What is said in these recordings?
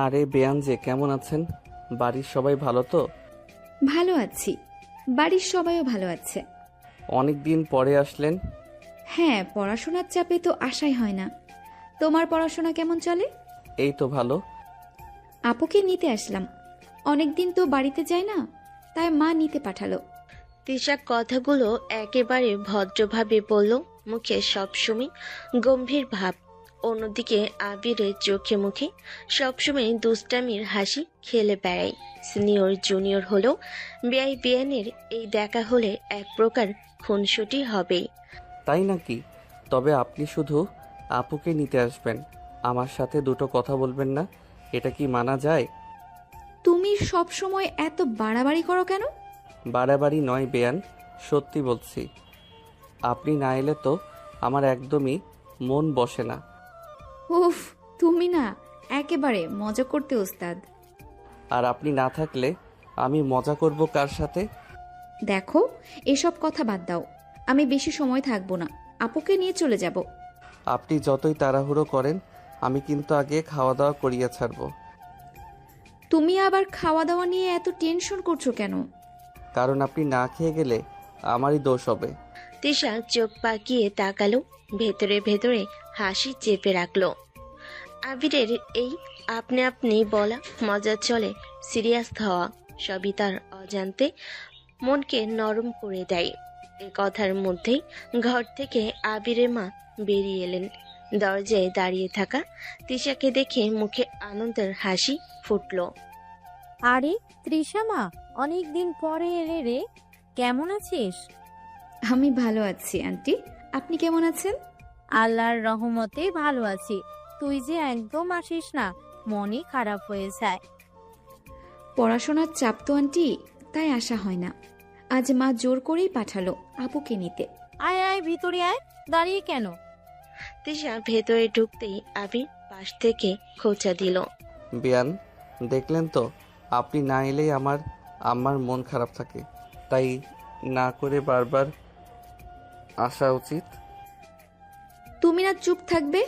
আরে বেয়ান যে কেমন আছেন? বাড়ির সবাই ভালো তো? ভালো আছি। বাড়ির সবাইও ভালো আছে। অনেক দিন পরে আসলেন। হ্যাঁ, পড়াশোনার চাপে তো আসাই হয় না। তোমার পড়াশোনা কেমন চলে? এই তো ভালো। আপুকে নিতে আসলাম। অনেকদিন তো বাড়িতে যাই না, তাই মা নিতে পাঠালো। তিশা কথাগুলো একেবারে ভদ্রভাবে বলল, মুখে সবসময় গম্ভীর ভাব। অন্যদিকে আবিরের চোখে মুখে সবসময় দুষ্টামির হাসি খেলে বেড়ায়। সিনিয়র জুনিয়র হলেও বেআই বেআইনের এই দেখা হলে এক প্রকার খুনসুটি হবেই। তাই নাকি? তবে আপনি শুধু আপুকে নিতে আসবেন, আমার সাথে দুটো কথা বলবেন না? এটা কি মানা যায়? তুমি সব সময় এত বাড়াবাড়ি করো কেন? বাড়াবাড়ি নয় বেয়ান, সত্যি বলছি। আপনি না এলে তো আমার একদমই মন বসে না। উফ, তুমি না একেবারে মজা করতে ওস্তাদ। আর আপনি না থাকলে আমি মজা করব কার সাথে? দেখো, এসব কথা বাদ দাও। আমি বেশি সময় থাকবো না, আপুকে নিয়ে চলে যাব। আপনি যতই তাড়াহুড়ো করেন, আমি কিন্তু আগে খাওয়া দাওয়া করিয়ে ছাড়বো। তুমি আবার খাওয়া দাওয়া নিয়ে এত টেনশন করছো কেন? কারণ আপনি না খেয়ে গেলে আমারই দোষ হবে। তিশা চোখ পাকিয়ে তাকালো, ভেতরে ভেতরে হাসি চেপে রাখলো। আবিরের এই আপনি আপনি বলা, মজার চলে সিরিয়াস হওয়া সবই তার অজান্তে মনকে নরম করে দেয়। এ কথার মধ্যেই ঘর থেকে আবিরের মা বেরিয়ে এলেন। দরজায় দাঁড়িয়ে থাকা তিশাকে দেখে মুখে আনন্দের হাসি ফুটল। আরে তৃষা মা, অনেকদিন পরে এলে রে, কেমন আছিস? আমি ভালো আছি আন্টি, আপনি কেমন আছেন? আল্লাহর রহমতে ভালো আছি। তুই যে একদম আসিস না, মনই খারাপ হয়ে যায়। পড়াশোনার চাপ তো আন্টি, তাই আসা হয় না। আজ মা জোর করেই পাঠালো আপুকে নিতে। আয় আয় ভিতরে আয়, দাঁড়িয়ে কেন? তিশা ভেতরে ঢুকতেই আবির পাশ থেকে খোঁচা দিল। বেয়ান, দেখলেন তো, আপনি না এলেই আমার আম্মার মন খারাপ থাকে, তাই না করে বারবার আসা উচিত। তুমি না চুপ থাকবে?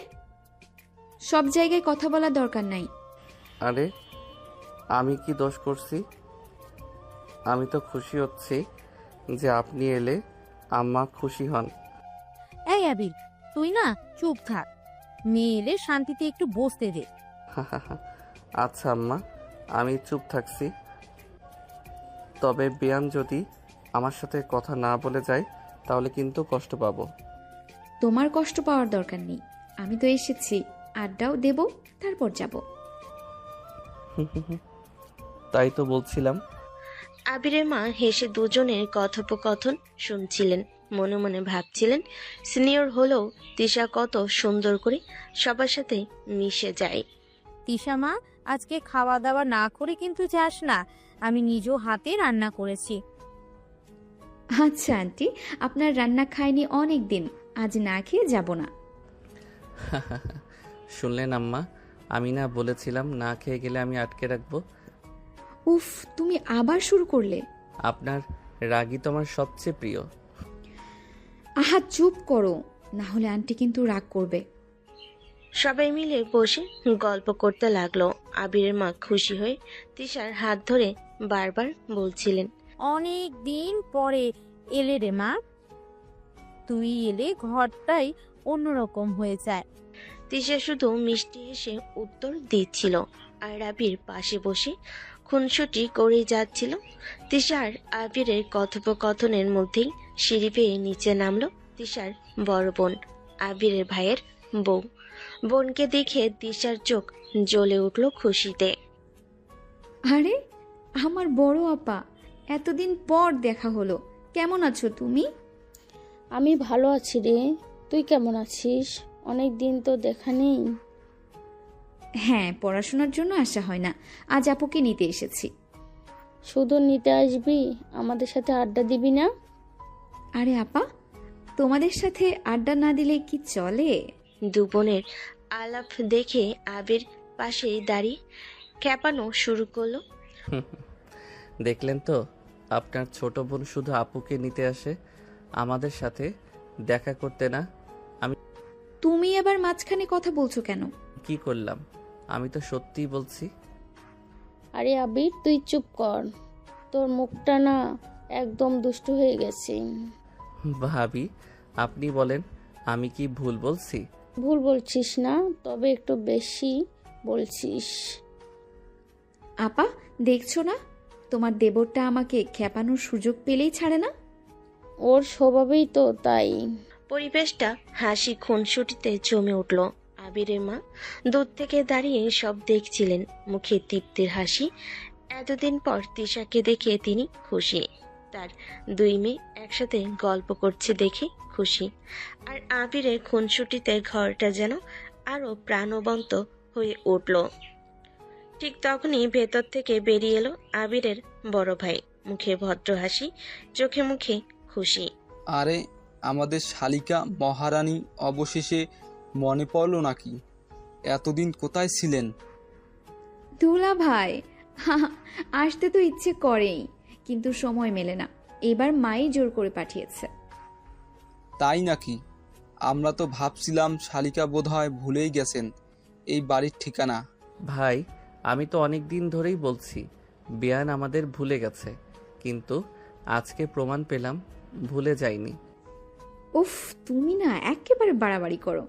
সব জায়গায় কথা বলার দরকার নাই। আরে আমি কি দোষ করছি? আমি তো খুশি হচ্ছি যে আপনি এলে আম্মা খুশি হন। এই আবির, তুই না চুপ থাক, মেয়ে এলে শান্তিতে একটু বসতে দে। আচ্ছা আম্মা, আমি চুপ থাকছি। তবে বেয়ান যদি আমার সাথে কথা না বলে যায় তাহলে কিন্তু কষ্ট পাবো। তোমার কষ্ট পাওয়ার দরকার নেই, আমি তো এসেছি, আড্ডাও দেব, তারপর যাব। তাই তো বলছিলাম। আবিরের মা হেসে দুজনের কথোপকথন শুনছিলেন, মনে মনে ভাবছিলেন সিনিয়র হলেও তিশা কত সুন্দর করে সবার সাথে মিশে যায়। তৃষা মা, আজকে খাওয়া দাওয়া না করে কিন্তু যাস না, আমি নিজ হাতে রান্না করেছি। আচ্ছা আন্টি, আপনার রান্না খাইনি অনেক দিন, আজ না খেয়ে যাব না। শুনলেন আম্মা, আমি না বলেছিলাম না খেয়ে গেলে আমি আটকে রাখবো? উফ, তুমি আবার শুরু করলে। আপনার রাগই তো আমার সবচেয়ে প্রিয়। আহা চুপ করো, না হলে আন্টি কিন্তু রাগ করবে। সবাই মিলে বসে গল্প করতে লাগলো। আবিরের মা খুশি হয়ে তিশার হাত ধরে বারবার বলছিলেন, অনেক দিন পরে এলে রে মা, তুই এলে ঘরটাই অন্যরকম হয়ে যায়। তিশা শুধু মিষ্টি হেসে উত্তর দিচ্ছিল আর আবির পাশে বসে খুনসুটি করে যাচ্ছিল। তিশার আবিরের কথোপকথনের মধ্যেই সিঁড়ি বেয়ে নিচে নামলো তিশার বড় বোন, আবিরের ভাইয়ের বউ। বোনকে দেখে তিশার চোখ জ্বলে উঠল খুশিতে। আরে আমার বড় আপা, এতদিন পর দেখা হলো, কেমন আছো তুমি? আমি ভালো আছি রে, তুই কেমন আছিস? অনেক দিন তো দেখা নেই। হ্যাঁ, পড়াশোনার জন্য আসা হয় না, আজ আপুকে নিতে এসেছি। শুধু নিতে আসবি, আমাদের সাথে আড্ডা দিবি না? আরে আপা, তোমাদের সাথে আড্ডা না দিলে কি চলে? দু বোনের আলাপ দেখে আবির পাশেই দাঁড়িয়ে খেপানো শুরু করলো। দেখলেন তো, আপনার ছোট বোন শুধু আপুকে নিতে আসে, আমাদের সাথে দেখা করতে না। তুমি আবার মাঝখানে কথা বলছো কেন? কি করলাম? আমি তো সত্যিই বলছি। আরে আবির, তুই চুপ কর। তোর মুখটা না একদম দুষ্টু হয়ে গেছে। ভাবি, আপনি বলেন, আমি কি ভুল বলছি? ভুল বলছিস না, তবে একটু বেশি বলছিস। আপা, দেখছো না তোমার দেবরটা আমাকে খেপানোর সুযোগ পেলেই ছাড়ে না। ওর স্বভাবেই তো তাই। পরিবেশটা হাসি খুনসুটিতে জমে উঠল। আবিরের মা দূর থেকে দাঁড়িয়ে সব দেখছিলেন, মুখে তৃপ্তির হাসি। এতদিন পর তিশাকে দেখে তিনি খুশি। তার দুই মেয়ে একসাথে গল্প করছে দেখে খুশি। আর আবিরের খুনসুটিতে ঘরটা যেন আরো প্রাণবন্ত হয়ে উঠল। ঠিক তখনই ভেতর থেকে বেরিয়ে এলো আবিরের বড় ভাই, মুখে ভদ্র হাসি, চোখে মুখে খুশি। আরে, আমাদের শালিকা মহারানী অবশেষে মনে পড়লো নাকি? এতদিন কোথায় ছিলেন? দুলা ভাই, আসতে তো ইচ্ছে করেই, কিন্তু সময় মেলে না। এবার মাই জোর করে পাঠিয়েছে। তাই নাকি? আমরা তো ভাবছিলাম শালিকা বোধহয় ভুলেই গেছেন এই বাড়ির ঠিকানা। ভাই, আমি তো অনেক দিন ধরেই বলছি বেয়ান আমাদের ভুলে গেছে, কিন্তু আজকে প্রমাণ পেলাম ভুলে যায়নি। উফ, তুমি না একেবারে বাড়াবাড়ি করো।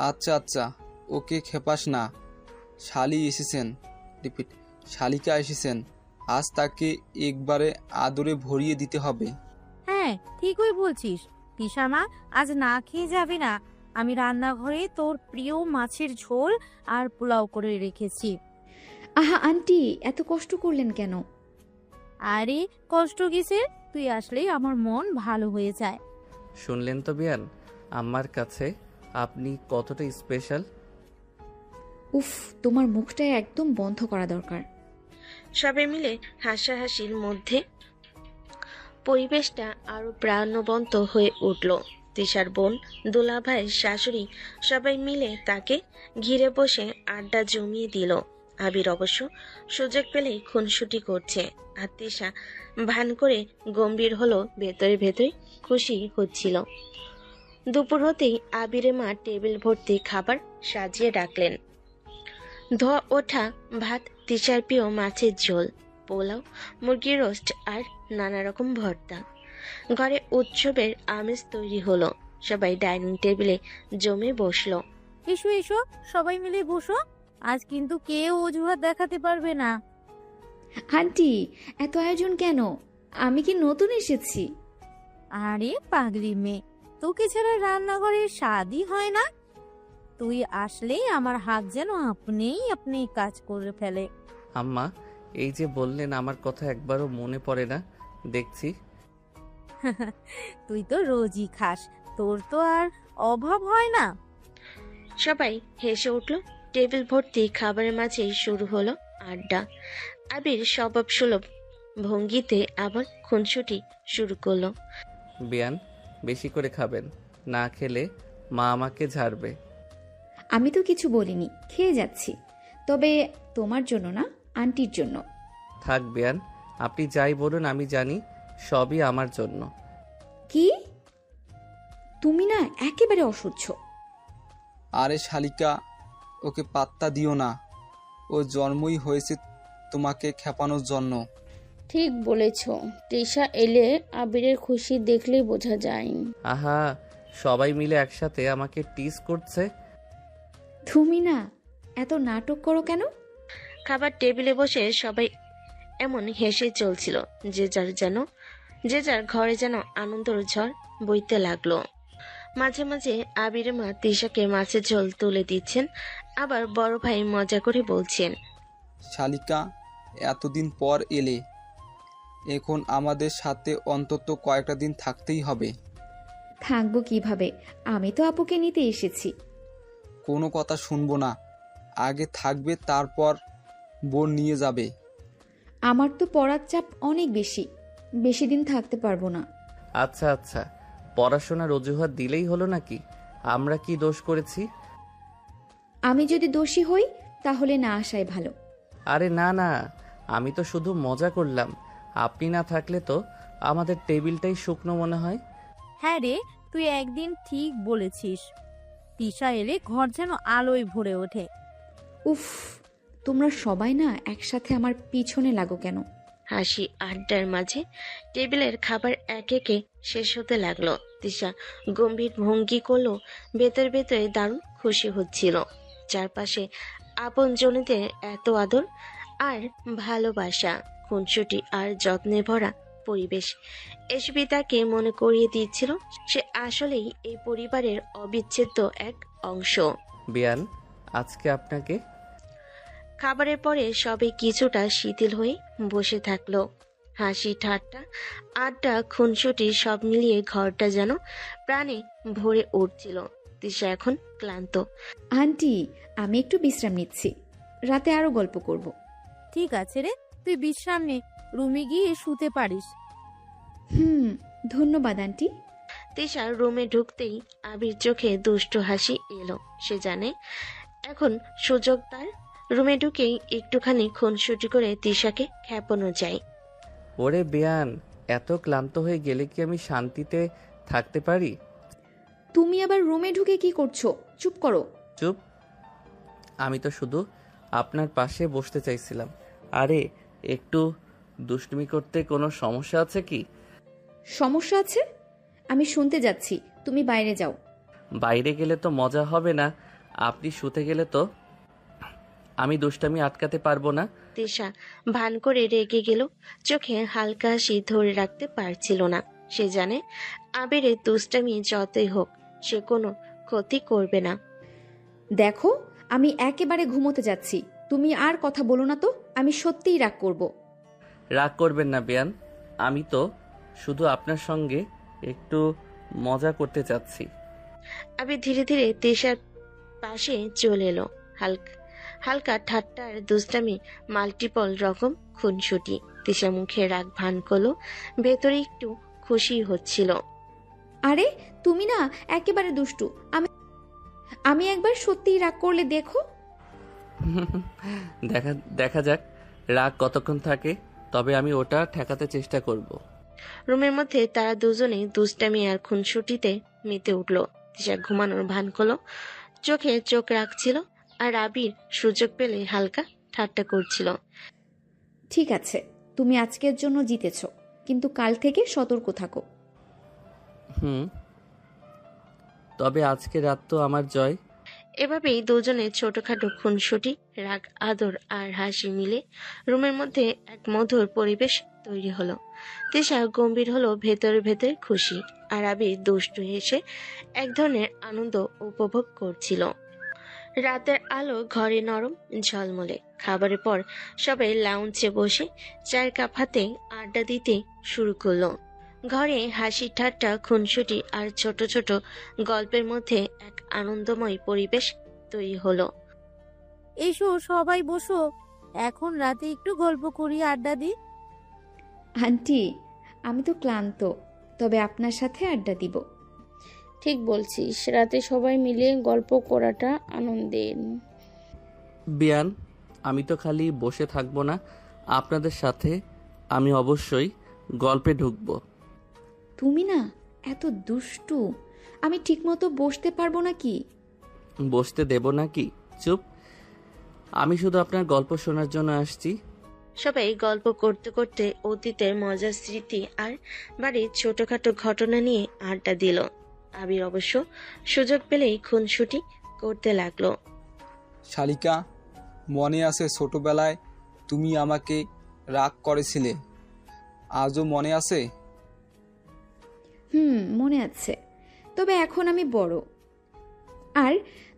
আচ্ছা আচ্ছা, ওকে খেপাস না। শালি এসেছেন, রিপিট, শালিকা এসেছেন। আজ তাকে একবারে আদরে ভরিয়ে দিতে হবে। হ্যাঁ, ঠিকই বলছিস। তিশা মা, আজ না খেয়ে যাবে না। আমি রান্নাঘরে তোর প্রিয় মাছের ঝোল আর পোলাও করে রেখেছি। আহা আন্টি, এত কষ্ট করলেন কেন? আরে কষ্ট কিসের, তুই আসলেই আমার মন ভালো হয়ে যায়। শুনলেন তো বেয়ান, আমার কাছে আপনি কতটা স্পেশাল। উফ, তোমার মুখটা একদম বন্ধ করা দরকার। সবাই মিলে হাসাহাসির মধ্যে পরিবেশটা আরো প্রাণবন্ত হয়ে উঠল। তিশার বোন, দুলাভাই, শাশুড়ি সবাই মিলে তাকে ঘিরে বসে আড্ডা জমিয়ে দিল। আবির অবশ্য সুযোগ পেলেই খুনসুটি করছে, আর তিশা ভান করে গম্ভীর হলো, ভেতরে ভেতরে খুশি হচ্ছিল। দুপুর হতেই আবিরের মা টেবিল ভর্তি খাবার সাজিয়ে রাখলেন। ধোয়া ওঠা ভাত, তিশার প্রিয় মাছের ঝোল, পোলাও, মুরগির রোস্ট আর নানা রকম ভর্তা। ঘরে উৎসবের আমেজ তৈরি হলো। সবাই ডাইনিং টেবিলে জমে বসলো। এসো এসো, সবাই মিলে বসো। আজ কিন্তু কেউ অজুহাত দেখাতে পারবে না। আন্টি, এত আয়োজন কেন? আমি কি নতুন এসেছি? আরে পাগলি মেয়ে, তোকে ছাড়া রান্নাঘরের স্বাদই হয় না। তুই আসলেই আমার হাত যেন আপনি কাজ করে ফেলে। আম্মা, এই যে বললেন আমার কথা একবারও মনে পড়ে না দেখছি। তুই তো রোজই খাস, তোর তো আর অভাব হয় না। সবাই হেসে উঠল। টেবিল ভর্তি খাবারের মাঝেই শুরু হলো আড্ডা। আবির স্বভাব সুলভ ভঙ্গিতে আবার খুনসুটি শুরু করলো। বেয়ান, বেশি করে খাবেন, না খেলে মা আমাকে ঝাড়বে। আমি তো কিছু বলিনি, খেয়ে যাচ্ছি। তবে তোমার জন্য না, আন্টির জন্য। থাক বেয়ান, আপনি যাই বলুন আমি জানি সবই আমার জন্য। কি? তুমি না একেবারে অসহ্য। আরে শালিকা, ওকে পাত্তা দিও না। ও জন্মই হয়েছে তোমাকে খেপানোর জন্য। ঠিক বলেছ। তৃষা এলে আবিরের খুশি দেখলেই বোঝা যায়। আহা, সবাই মিলে একসাথে আমাকে টিজ করছে। তুমি না এত নাটক করো কেন? খাবার টেবিলে বসে সবাই এমন হেসে চলছিল, যে যার ঘরে যেন আনন্দের ঝড় বইতে লাগলো। মাঝে মাঝে আবিরের মা তিশাকে মাছের ঝোল তুলে দিচ্ছেন, আবার বড় ভাই মজা করে বলছেন, শালিকা, এতদিন পর এলে, এখন আমাদের সাথে অন্তত কয়েকটা দিন থাকতেই হবে। থাকবো কিভাবে? আমি তো আপুকে নিতে এসেছি। কোনো কথা শুনবো না। আগে থাকবে, তারপর বোন নিয়ে যাবে। আমার তো পড়ার চাপ অনেক বেশি, বেশি দিন থাকতে পারবো না। আচ্ছা আচ্ছা, পড়াশোনার অজুহাত দিলেই হলো নাকি? আমরা কি দোষ করেছি? আমি যদি দোষী হই তাহলে না আসাই ভালো। আরে না না, আমি তো শুধু মজা করলাম। আপনি না থাকলে তো আমাদের টেবিলটাই শুকনো মনে হয়। হ্যাঁ রে, তুই একদিন ঠিক বলেছিস। তিশা এলে ঘর যেন আলোয় ভরে ওঠে। উফ, তোমরা সবাই না একসাথে আমার পিছনে লাগো কেন? হাসি আড্ডার মাঝে টেবিলের খাবার এক একে শেষ হতে লাগলো। তিশা গম্ভীর ভঙ্গি করলো, ভেতরে ভেতরে দারুণ খুশি হচ্ছিল। চারপাশে আপনজনেদের এত আদর আর ভালোবাসা, খুনসুটি আর যত্নে ভরা পরিবেশ এসবই তাকে মনে করিয়ে দিচ্ছিল সে আসলেই এই পরিবারের অবিচ্ছেদ্য এক অংশ। বিয়ান, আজকে আপনাকে খাবারের পরে সবাই কিছুটা শিথিল হয়ে বসে থাকলো। হাসি ঠাট্টা আড্ডা খুনসুটি সব মিলিয়ে ঘরটা যেন প্রাণে ভরে উঠছিল। তিশা এখন ক্লান্ত। আন্টি, আমি একটু বিশ্রাম নিচ্ছি, রাতে আরো গল্প করব। ঠিক আছে রে, তুই বিশ্রাম নে, রুমে গিয়ে শুতে পারিস। ধন্যবাদ আন্টি। তিশার রুমে ঢুকতেই আবির চোখে দুষ্ট হাসি এলো। সে জানে এখন সুযোগ তার। রুমে ঢুকেই একটুখানি খুনসুটি করে তিশাকে খেপানো যায়। ওরে বিয়ান, এত ক্লান্ত হয়ে গেলে কি আমি শান্তিতে থাকতে পারি? তুমি আবার রুমে ঢুকে কি করছো? চুপ করো। চুপ? আমি তো শুধু আপনার পাশে বসতে চাইছিলাম। আরে একটু দুষ্টুমি করতে কোনো সমস্যা আছে কি? সমস্যা আছে? আমি শুনতে যাচ্ছি, তুমি বাইরে যাও। বাইরে গেলে তো মজা হবে না, আপনি শুতে গেলে তো আমি দুষ্টামি আটকাতে পারবো না। তিশা ভান করে রেগে গেল, চোখে হালকা হাসি ধরে রাখতে পারছিল না। সে জানে আবিরের দুষ্টামি যতই হোক সে কোনো ক্ষতি করবে না। দেখো, আমি একেবারে ঘুমোতে যাচ্ছি, তুমি আর কথা বলো না তো, আমি সত্যিই রাগ করব। রাগ করবেন না বিয়ান, আমি তো শুধু আপনার সঙ্গে একটু মজা করতে চাচ্ছি। আবির ধীরে ধীরে তিশার পাশে চলে এলো। হালকা ঠাট্টা আর দুষ্টামি, মাল্টিপল রকম খুনসুটি। তিশা মুখে রাগ ভান করলো, ভেতরে একটু খুশি হচ্ছিল। আরে তুমি না একেবারে দুষ্টু। আমি একবার সত্যিই রাগ করলে দেখো। দেখা যাক রাগ কতক্ষণ থাকে, তবে আমি ওটা ঠেকাতে চেষ্টা করব। রুমের মধ্যে তারা দুজনেই দুষ্টামি আর খুনসুটিতে মেতে উঠল। তিশা ঘুমানোর ভান করলো, চোখে চোখ রাখছিল, আর আবির সুযোগ পেলে হালকা ঠাট্টা করছিল। ঠিক আছে, তুমি আজকের জন্য জিতেছ, কিন্তু কাল থেকে সতর্ক থাকো। তবে আজকে রাত তো আমার জয়। এভাবেই দুজনের ছোটখাটো খুনসুটি, রাগ আদর আর হাসি মিলে রুমের মধ্যে এক মধুর পরিবেশ তৈরি হলো। তিশা গম্ভীর হলো, ভেতরে ভেতরে খুশি, আর আবির দুষ্টু হেসে এক ধরনের আনন্দ উপভোগ করছিল। রাতের আলো ঘরে নরম ঝলমলে। খাবারের পর সবাই লাউঞ্জে বসে চায়ের কাপ হাতে আড্ডা দিতে শুরু করলো। ঘরে হাসি ঠাট্টা খুনসুটি আর ছোট ছোট গল্পের মধ্যে এক আনন্দময় পরিবেশ তৈরি হলো। এসো সবাই বসো, এখন রাতে একটু গল্প করি, আড্ডা দিই। আন্টি, আমি তো ক্লান্ত, তবে আপনার সাথে আড্ডা দিব। ঠিক বলছিস, রাতে সবাই মিলে গল্প করাটা আনন্দের। বিয়ান, আমি তো খালি বসে থাকবো না, আপনাদের সাথে আমি অবশ্যই গল্পে ঢুকবো। তুমি না এত দুষ্টু, আমি ঠিকমতো বসতে পারবো না কি? বসতে দেব নাকি? চুপ, আমি শুধু আপনার গল্প শোনার জন্য আসছি। সবাই গল্প করতে করতে অতীতের মজার স্মৃতি আর বাড়ির ছোটখাটো ঘটনা নিয়ে আড্ডা দিল। আবির অবশ্য সুযোগ পেলেই খুনসুটি করতে লাগলো। শালিকা, মনে আছে ছোটবেলায় তুমি আমাকে রাগ করেছিলে? আজও মনে আছে? মনে আছে, তবে এখন আমি বড় আর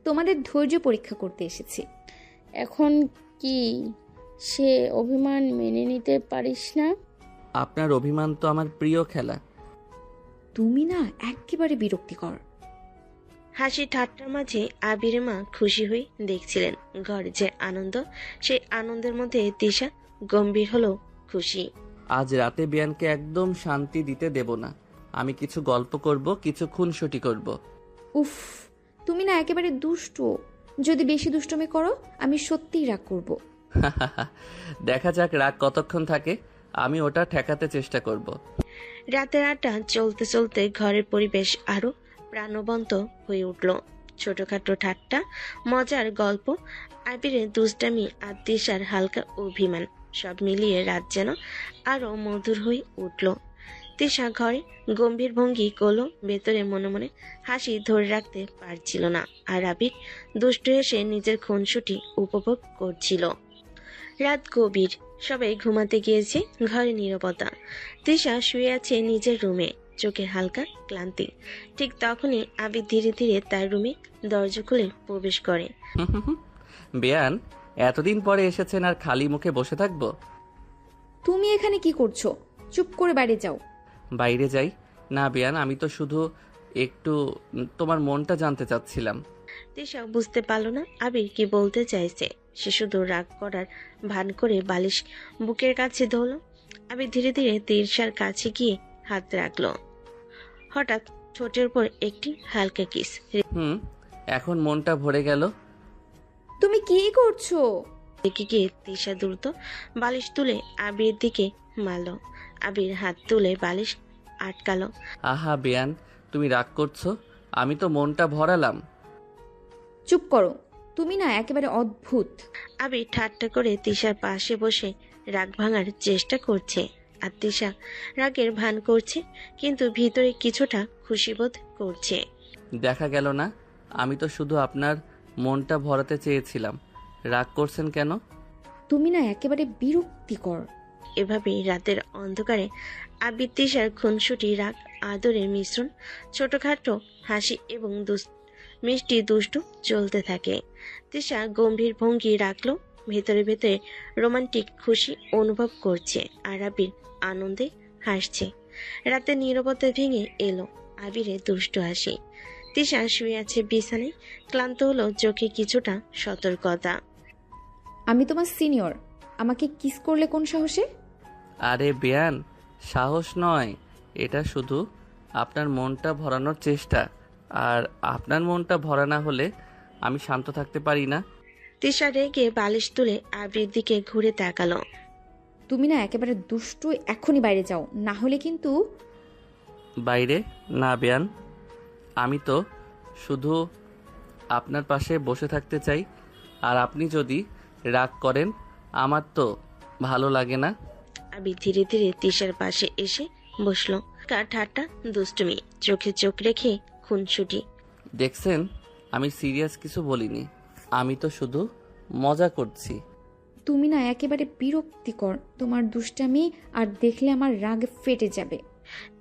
তোমাদের ধৈর্য পরীক্ষা করতে এসেছি। এখন কি সে অভিমান মেনে নিতে পারিস না? আপনার অভিমান তো আমার প্রিয় খেলা। তুমি না একেবারে বিরক্তিকর। হাসি ঠাট্টার মাঝে আবিরের মা খুশি হয়ে দেখছিলেন। ঘরে যে আনন্দ, সেই আনন্দের মধ্যে তিশা গম্ভীর হলো খুশি। আজ রাতে বিয়ানকে একদম শান্তি দিতে দেব না। আমি কিছু গল্প করব, কিছু খুনসুটি করব। উফ, তুমি না একেবারে দুষ্টু। যদি বেশি দুষ্টুমি করো আমি সত্যিই রাগ করব। দেখা যাক রাগ কতক্ষণ থাকে, আমি ওটা ঠেকাতে চেষ্টা করব। রাতের আড্ডা চলতে চলতে ঘরের পরিবেশ আরো প্রাণবন্ত হয়ে উঠল। ছোটখাটো ঠাট্টা, মজার গল্প, আবিরের দুষ্টামি আর তিশার হালকা অভিমান, সব মিলিয়ে রাত যেন আরো মধুর হয়ে উঠল। তিশা ঘরে গম্ভীর ভঙ্গি করলো, ভেতরে মনে মনে হাসি ধরে রাখতে পারছিল না। আর আবির দুষ্ট এসে নিজের খুনসুটি উপভোগ করছিল। রাত গভীর, সবাই ঘুমাতে গিয়েছে, ঘরে নীরবতা। তিশা শুয়ে আছে নিজের রুমে, চোখে হালকা ক্লান্তি। ঠিক তখনই আবির ধীরে ধীরে তার রুমে দরজা খুলে প্রবেশ করে। বেয়ান, এতদিন পরে এসেছেন আর খালি মুখে বসে থাকবো? তুমি এখানে কি করছো? চুপ করে বাইরে যাও। বাইরে যাই না বেয়ান, আমি তো শুধু একটু তোমার মনটা জানতে চাচ্ছিলাম। তিশা বুঝতে পারল না আবির কি বলতে চাইছে। সে শুধু রাগ করার ভান করে বালিশ বুকের কাছে ধরল। আবির ধীরে ধীরে তিশার কাছে গিয়ে হাত রাখলো। হঠাৎ ঠোঁটের উপর একটি হালকা কিস। এখন মনটা ভরে গেল। তুমি কি করছো? রেখে গিয়ে তিশা দ্রুত বালিশ তুলে আবির দিকে মারল। আবির হাত তুলে বালিশ আটকালো। আহা বেয়ান, তুমি রাগ করছো? আমি তো মনটা ভরালাম। চুপ করো, তুমি না একেবারে অদ্ভুত। আবির ঠাট্টা করে তিশার পাশে বসে রাগ ভাঙার চেষ্টা করছে। আর তিশা রাগের ভান করছে, কিন্তু ভিতরে কিছুটা খুশিবোধ করছে। দেখা গেল না, আমি তো শুধু আপনার মনটা ভরাতে চেয়েছিলাম। রাগ করছেন কেন? তুমি না একেবারে বিরক্তিকর। এভাবেই রাতের অন্ধকারে আবির তিশার খুনসুটি, রাগ, আদরের মিশ্রণ, ছোটখাটো হাসি এবং মিষ্টি দুষ্টু চলতে থাকে। তিশা গম্ভীর ভঙ্গি রাখলো, ভেতরে ভেতরে রোমান্টিক খুশি অনুভব করছে। আর আবির আনন্দে হাসছে। রাতে নীরবতা ভেঙে এলো আবিরের দুষ্টু হাসি। তিশা শুয়ে আছে বিছানায়, ক্লান্ত হলো, চোখে কিছুটা সতর্কতা। আমি তোমার সিনিয়র, আমাকে কিস করলে কোন সাহসে? আরে বেয়ান, সাহস নয়, এটা শুধু আপনার মনটা ভরানোর চেষ্টা। আর আপনার মনটা ভরা না হলে আমি শান্ত থাকতে পারি না। তিশা রেগে বালিশ তুলে আবির দিকে ঘুরে তাকালো। তুমি না একেবারে দুষ্টু, এখনই বাইরে যাও, না হলে কিন্তু। বাইরে না বেয়ান, আমি তো শুধু আপনার পাশে বসে থাকতে চাই। আর আপনি যদি রাগ করেন আমার তো ভালো লাগে না। আবির ধীরে ধীরে তিশার পাশে এসে বসলো। কার ঠাট্টা, দুষ্টুমি, চোখে চোখ রেখে খুনসুটি। দেখছেন, আমি সিরিয়াস কিছু বলিনি, আমি তো শুধু মজা করছি। তুমি না একেবারে বিরক্তিকর, তোমার দুষ্টামি আর দেখলে আমার রাগ ফেটে যাবে।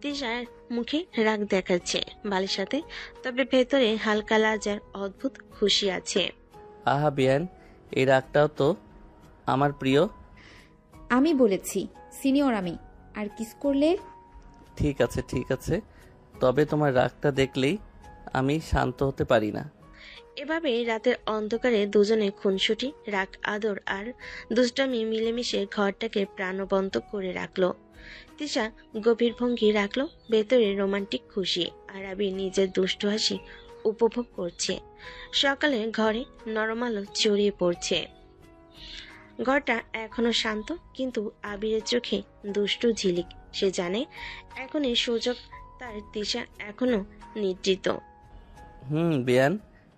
তিশার মুখে রাগ দেখাচ্ছে বালির সাথে, তবে ভেতরে হালকা লাজার অদ্ভুত খুশি আছে। আহা বেয়ান, এই রাগটাও তো আমার প্রিয়। আমি বলেছি সিনিয়র আমি, আর কিস করলে। ঠিক আছে ঠিক আছে, তবে তোমার রাগটা দেখলেই আমি শান্ত হতে পারি না। এভাবে রাতের অন্ধকারে দুজনে খুনসুটি, রাগ, আদর আর দুষ্টামি মিলেমিশে ঘরটাকে প্রাণবন্ত করে রাখলো। তিশা গভীর ভঙ্গি রাখলো, ভেতরে রোমান্টিক খুশি। আর আবির নিজের দুষ্টু হাসি উপভোগ করছে। সকালে ঘরে নরম আলো ছড়িয়ে পড়ছে। ঘরটা এখনো শান্ত, কিন্তু আবিরের চোখে দুষ্টু ঝিলিক। সে জানে এখনই সুযোগ তার। তিশা এখনো নিদ্রিত। বেয়ান,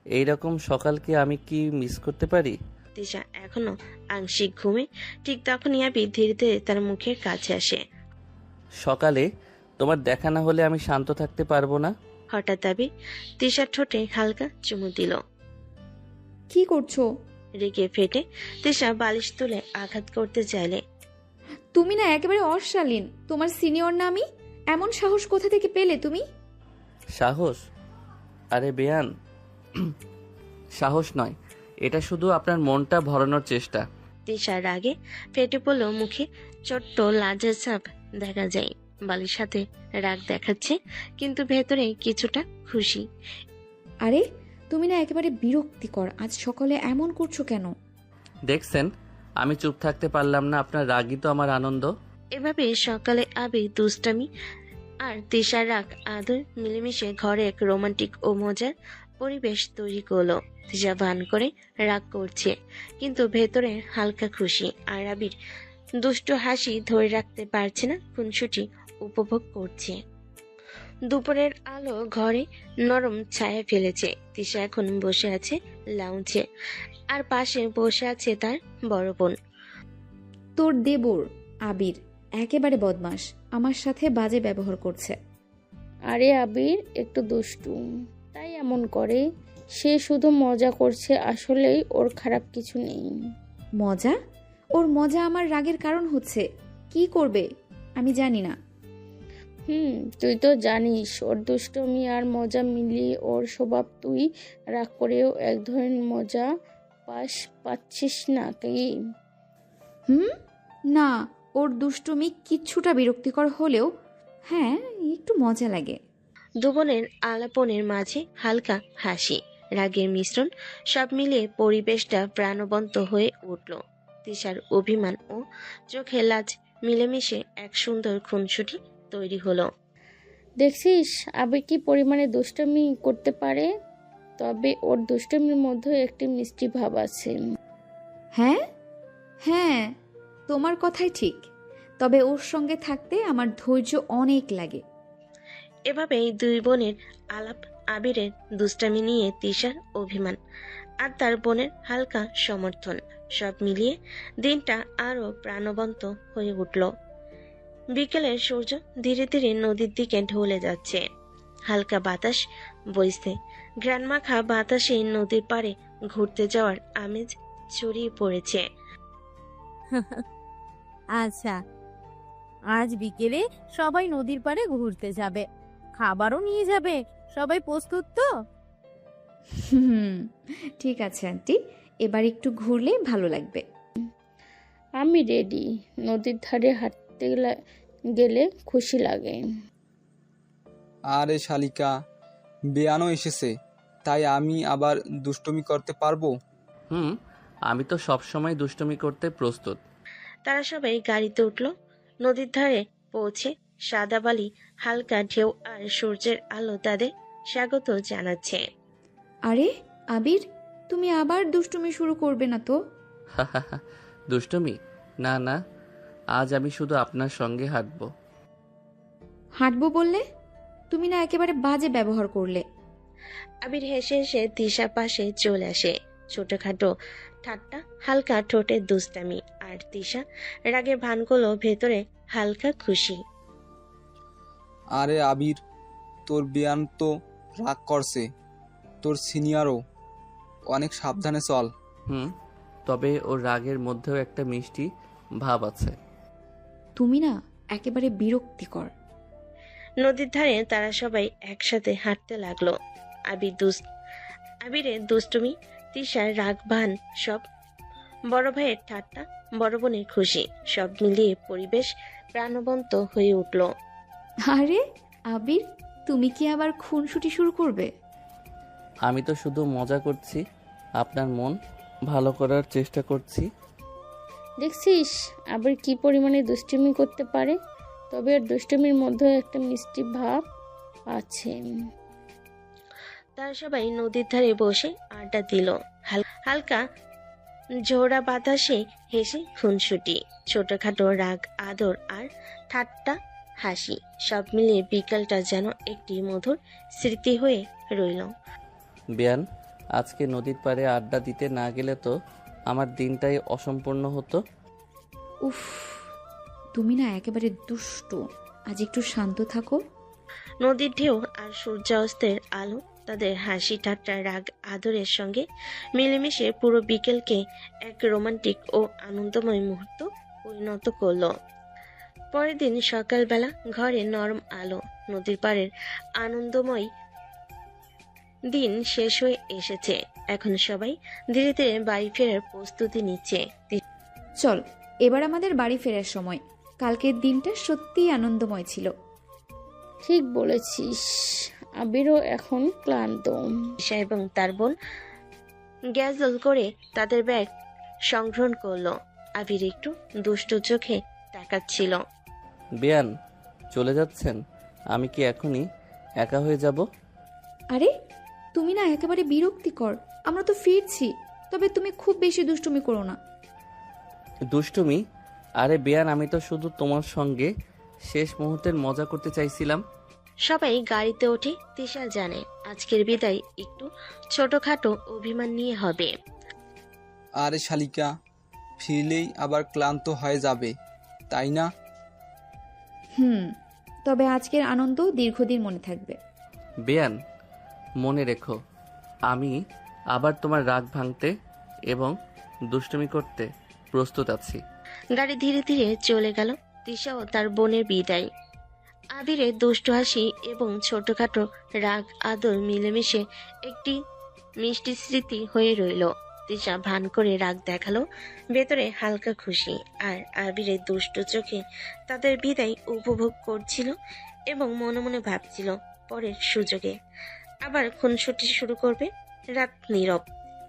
এইরকম সকালকে আমি কি মিস করতে পারি? তিশা এখনো আংশিক ঘুমে। ঠিক তখনই আবির ধীরে ধীরে তার মুখের কাছে আসে। সকালে তোমার দেখা না হলে আমি শান্ত থাকতে পারবো না। হঠাৎ আবির তিশার ঠোঁটে হালকা চুমু দিল। কি করছো? রেগে ফেটে তিশা বালিশ তুলে আঘাত করতে চাইলে। তুমি না একেবারে অশালীন, তোমার সিনিয়র না আমি, এমন সাহস কোথা থেকে পেলে তুমি? সাহস? আরে বেয়ান, সাহস নয়, এটা শুধু আপনার মনটা ভরানোর চেষ্টা। তিশার রাগে ফেটে পড়লো, মুখে ছোট্ট লাজের ছাপ দেখা যায়। বালির সাথে রাগ দেখাচ্ছে, কিন্তু ভেতরে কিছুটা খুশি। আরে তুমি না একেবারে বিরক্তিকর, আজ সকালে এমন করছো কেন? দেখছেন, আমি চুপ থাকতে পারলাম না, আপনার রাগই তো আমার আনন্দ। এভাবে সকালে আবির দুষ্টামি আর তিশার রাগ আদর মিলেমিশে ঘরে এক রোমান্টিক ও মজার পরিবেশ তৈরি করলো। তিশা ভান করে রাগ করছে, কিন্তু ভেতরে হালকা খুশি। আর আবির দুষ্ট হাসি ধরে রাখতে পারছে না, খুনসুটি উপভোগ করছে। দুপুরের আলো ঘরে নরম ছায়া ফেলেছে। তিশা এখন বসে আছে লাউঞ্জে, আর পাশে বসে আছে তার বড় বোন। তোর দেবর আবির একেবারে বদমাস, আমার সাথে বাজে ব্যবহার করছে। আরে আবির একটু দুষ্টু, তাই এমন করে। সে শুধু মজা করছে, আসলেই ওর খারাপ কিছু নেই। মজা? ওর মজা আমার রাগের কারণ হচ্ছে। কি করবে আমি জানি না। তুই তো জানিস ওর দুষ্টমি আর মজা মিলিয়ে ওর স্বভাব। তুই রাগ করেও এক ধরনের মজা পাচ্ছিস না কি? না, ওর দুষ্টুমি কিছুটা বিরক্তিকর হলেও হ্যাঁ একটু মজা লাগে। দুবনের আলাপনের মাঝে হালকা হাসি, রাগের মিশ্রণ, সব মিলিয়ে পরিবেশটা প্রাণবন্ত হয়ে উঠল। তিশার অভিমান ও চোখে লাজ মিলেমিশে এক সুন্দর খুনসুটি তৈরি হলো। দেখছিস আবির কি পরিমাণে দুষ্টমি করতে পারে? তবে ওর দুষ্টমির মধ্যে একটি মিষ্টি ভাব আছে। হ্যাঁ হ্যাঁ, তোমার কথাই ঠিক। তবে ওর সঙ্গে থাকতে আমার ধৈর্য অনেক লাগে। এভাবেই দুই বোনের আলাপ, আবিরের দুষ্টামি নিয়ে তিশার অভিমান আর তার বোনের হালকা সমর্থন, সব মিলিয়ে দিনটা আরো প্রাণবন্ত হয়ে উঠল। বিকেলের সূর্য ধীরে ধীরে নদীর দিকে ঢলে যাচ্ছে। হালকা বাতাস বইছে, গ্রানমাখা বাতাসে নদীর পাড়ে ঘুরতে যাওয়ার আমেজ ছড়িয়ে পড়েছে। আচ্ছা, আজ বিকেলে সবাই নদীর পাড়ে ঘুরতে যাবে, খাবারও নিয়ে যাবে। সবাই প্রস্তুত তো? ঠিক আছে আন্টি, এবার একটু ঘুরলে ভালো লাগবে। আমি রেডি। নদীর ধারে হাঁটতে গেলে খুশি লাগে। আরে শালিকা, বেয়ানো এসেছে, তাই আমি আবার দুষ্টুমি করতে পারবো? আমি তো সবসময় দুষ্টুমি করতে প্রস্তুত। তারা সবাই গাড়িতে উঠল। নদীর ধারে পৌঁছে সাদা বালি, হালকা ঢেউ আর সূর্যের আলো তাদের স্বাগত জানাচ্ছে। আরে আবির, তুমি আবার দুষ্টুমি শুরু করবে না তো? দুষ্টুমি? না না, আজ আমি শুধু আপনার সঙ্গে হাঁটবো। হাঁটবো বললে? তুমি না একেবারে বাজে ব্যবহার করলে। আবির হেসে হেসে তিশার পাশে চলে আসে। ছোটখাটো ঠাট্টা, হালকা ঠোঁটে দুষ্টামি, আর তিশা রাগের ভান করলো, ভেতরে হালকা খুশি। আরে আবির, তোর বেয়ান তো রাগ করছে, তোর সিনিয়রও, অনেক সাবধানে চল। তবে ওর রাগের মধ্যেও একটা মিষ্টি ভাব আছে। তুমি না একেবারে বিরক্তিকর। নদীর ধারে তারা সবাই একসাথে হাঁটতে লাগলো। আবিরের দুষ্টুমি, তিশার রাগ ভান, সব বড় ভাইয়ের ঠাট্টা, বড় বোনের খুশি, সব মিলিয়ে পরিবেশ প্রাণবন্ত হয়ে উঠল। আরে আবির, তুমি কি আবার খুনসুটি শুরু করবে? আমি তো শুধু মজা করছি, আপনার মন ভালো করার চেষ্টা করছি। দেখছিস আবির কি পরিমাণে দুষ্টুমি করতে পারে? তবে আর দুষ্টুমির মধ্যে একটা মিষ্টি ভাব আছে। তারা সবাই নদীর ধারে বসে আড্ডা দিল। হালকা ঝোড়া বাতাসে হেসে খুনসুটি, ছোটখাটো রাগ, আদর আর ঠাট্টা, হাসি, সব মিলিয়ে বিকালটা যেন একটি মধুর স্মৃতি হয়ে রইল। বেয়ান, আজকে নদীর পাড়ে আড্ডা দিতে না গেলে তো আমার দিনটাই অসম্পূর্ণ হতো। উফ, তুমি না একেবারে দুষ্টু। আজ একটু শান্ত থাকো। নদীর ঢেউ আর সূর্যাস্তের আলো তাদের হাসি, ঠাট্টা, রাগ, আদরের সঙ্গে মিলেমিশে পুরো বিকেলকে এক রোমান্টিক ও আনন্দময় মুহূর্ত পরিণত করল। পরের দিন সকালবেলা ঘরে নরম আলো, নদীর পাড়ের আনন্দময় দিন শেষ হয়ে এসেছে। এখন সবাই ধীরে ধীরে বাড়ি ফেরার প্রস্তুতি নিচ্ছে। চল, এবার আমাদের বাড়ি ফেরার সময়। কালকের দিনটা সত্যিই আনন্দময় ছিল। ঠিক বলেছিস। আবিরও এখন ক্লান্ত। ঈশা এবং তার বোন গ্যাজল করে তাদের ব্যাগ সংগ্রহণ করলো। আবির একটু দুষ্টু চোখে তাকাচ্ছিল। বেয়ান, চলে যাচ্ছেন? আমি কি এখনই একা হয়ে যাব? আরে তুমি না একেবারে বিরক্তিকর। আমরা তো ফিরছি, তবে তুমি খুব বেশি দুষ্টুমি করো না। দুষ্টুমি? আরে বেয়ান, আমি তো শুধু তোমার সঙ্গে শেষ মুহূর্তের মজা করতে চাইছিলাম। সবাই গাড়িতে ওঠে। তিশা জানে আজকের বিদায় একটু ছোটখাটো অভিমান নিয়ে হবে। আরে শালিকা, ফিরলেই আবার ক্লান্ত হয়ে যাবে, তাই না? তবে আজকের আনন্দ দীর্ঘদিন মনে থাকবে। বেয়ান, মনে রেখো আমি আবার তোমার রাগ ভাঙতে এবং দুষ্টুমি করতে প্রস্তুত আছি। গাড়ি ধীরে ধীরে চলে গেল। তিশা ও তার বোনের বিদায়। আবিরের দুষ্টু হাসি এবং ছোটখাটো রাগ আদর মিলেমিশে একটি মিষ্টি স্মৃতি হয়ে রইল। তিশা ভান করে রাগ দেখালো, ভেতরে হালকা খুশি। আর আবিরের দুষ্টু চোখে তাদের বিদায় উপভোগ করছিল এবং মনে মনে ভাবছিল পরের সুযোগে আবার খুনসুটি শুরু করবে। রাত নীরব,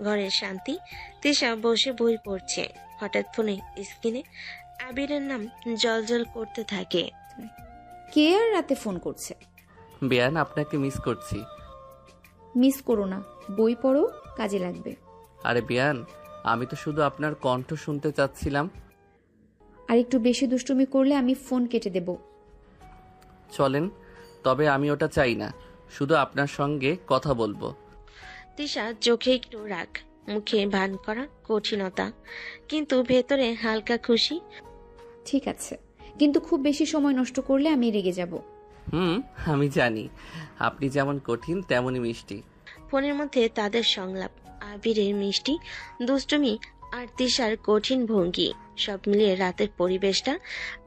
ঘরের শান্তি। তিশা বসে বই পড়ছে। হঠাৎ ফোনে স্ক্রিনে আবিরের নাম জলজল করতে থাকে। কে আর রাতে ফোন করছে? বেয়ান, আপনাকে মিস করছি। মিস করো না, বই পড়ো, কাজে লাগবে। আরে বেয়ান, আমি তো শুধু আপনার কণ্ঠ শুনতে চাচ্ছিলাম। আর একটু বেশি দুষ্টুমি করলে আমি ফোন কেটে দেব। চলেন, তবে আমি ওটা চাই না, শুধু আপনার সঙ্গে কথা বলবো। তিশা চোখে একটু রাগ, মুখে ভান করা কঠিনতা, কিন্তু ভেতরে হালকা খুশি। ঠিক আছে, কিন্তু খুব বেশি সময় নষ্ট করলে আমি রেগে যাব। আমি জানি আপনি যেমন কঠিন তেমনই মিষ্টি। ফোনের মধ্যে তাদের সংলাপ, আবিরের মিষ্টি দুষ্টুমি আর তিশার কঠিন ভঙ্গি, সব মিলিয়ে রাতের পরিবেশটা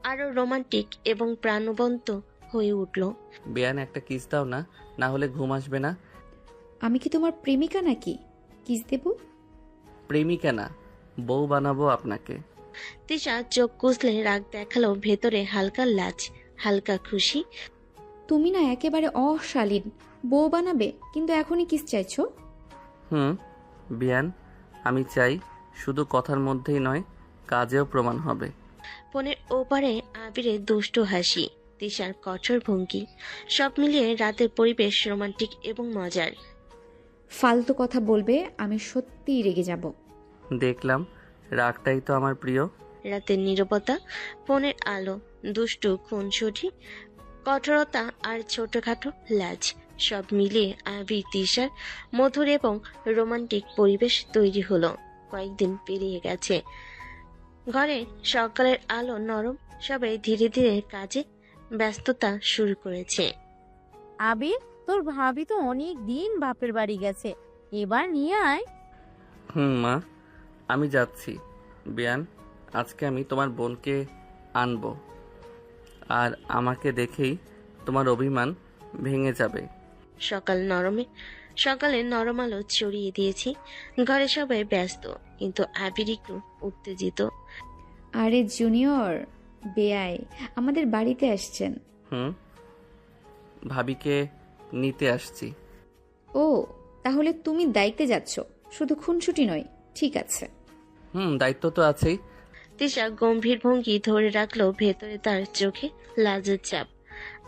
আরো রোমান্টিক এবং প্রাণবন্ত হয়ে উঠল। বেয়ান, একটা কিস দাও না, না হলে ঘুম আসবে না। আমি কি তোমার প্রেমিকা নাকি কিস দেব? প্রেমিকা না, বউ বানাবো আপনাকে। তিশা চোখ কুচলে রাগ দেখালো, ভেতরে হালকা লাজ, হালকা খুশি। তুমি না একেবারে অশালীন, বউ বানাবে কিন্তু এখনই কিস চাইছো? বেয়ান, আমি চাই, শুধু কথার মধ্যেই নয়, কাজেও প্রমাণ হবে। ফোনের ওপারে আবিরের দুষ্টু হাসি, তিশার কঠোর ভঙ্গি, সব মিলিয়ে রাতের পরিবেশ রোমান্টিক এবং মজার। ফালতু কথা বলবে, আমি সত্যিই রেগে যাব। দেখলাম, রাগটাই তো আমার প্রিয়। রাতের নীরবতা, ফোনের আলো, দুষ্টু খুনসুটি, কঠোরতা আর ছোটখাটো লাজ, সব মিলিয়ে আবির তিশার মধুর এবং রোমান্টিক পরিবেশ তৈরি হলো। কয়েকদিন পেরিয়ে গেছে। ঘরে সকালের আলো নরম, সবাই ধীরে ধীরে কাজে ব্যস্ততা শুরু করেছে। আবির, তোর ভাবি তো অনেক দিন বাপের বাড়ি গেছে, এবার নিয়ে আয়। মা, আমি যাচ্ছি। বেয়ান, আজকে আমি তোমার বোনকে আনবো, আর আমাকে দেখেই তোমার অভিমান ভেঙে যাবে। সকালে নরম আলো ছড়িয়ে দিয়েছি। ঘরে সবাই ব্যস্ত, কিন্তু আবির একটু উত্তেজিত। আরে জুনিয়র বেয়াই আমাদের বাড়িতে আসছেন। ভাবিকে নিতে আসছি। ও, তাহলে তুমি দায়িত্বে যাচ্ছ, শুধু খুনসুটি নয়। ঠিক আছে। দায়িত্ব তো আছেই। তিশা গম্ভীর ভঙ্গি ধরে রাখলো, ভেতরে তার চোখে লাজের চাপ।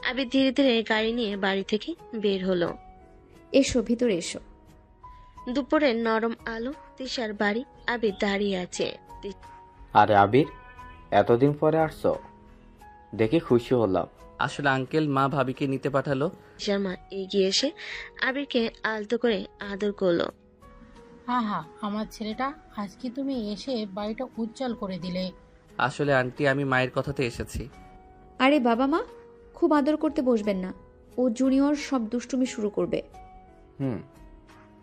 আবির ধীরে ধীরে গাড়ি নিয়ে বাড়ি থেকে বের হলো। এসো, ভিতরে এসো। দুপুরের নরম আলো, তিশার বাড়ি। আবির দাঁড়িয়ে আছে। আরে আবির, এতদিন পরে আসছো, দেখে খুশি হলাম। আসলে আঙ্কেল, মা ভাবিকে নিতে পাঠালো। তিশার মা এগিয়ে এসে আবিরকে আলতো করে আদর করলো। হ্যাঁ, আমার ছেলেটা, আজকে তুমি এসে বাড়িটা উজ্জ্বল করে দিলে। আসলে আন্টি, আমি মায়ের কথাতে এসেছি। আরে বাবা মা, খুব আদর করতে বসবেন না, ও জুনিয়র সব দুষ্টুমি শুরু করবে।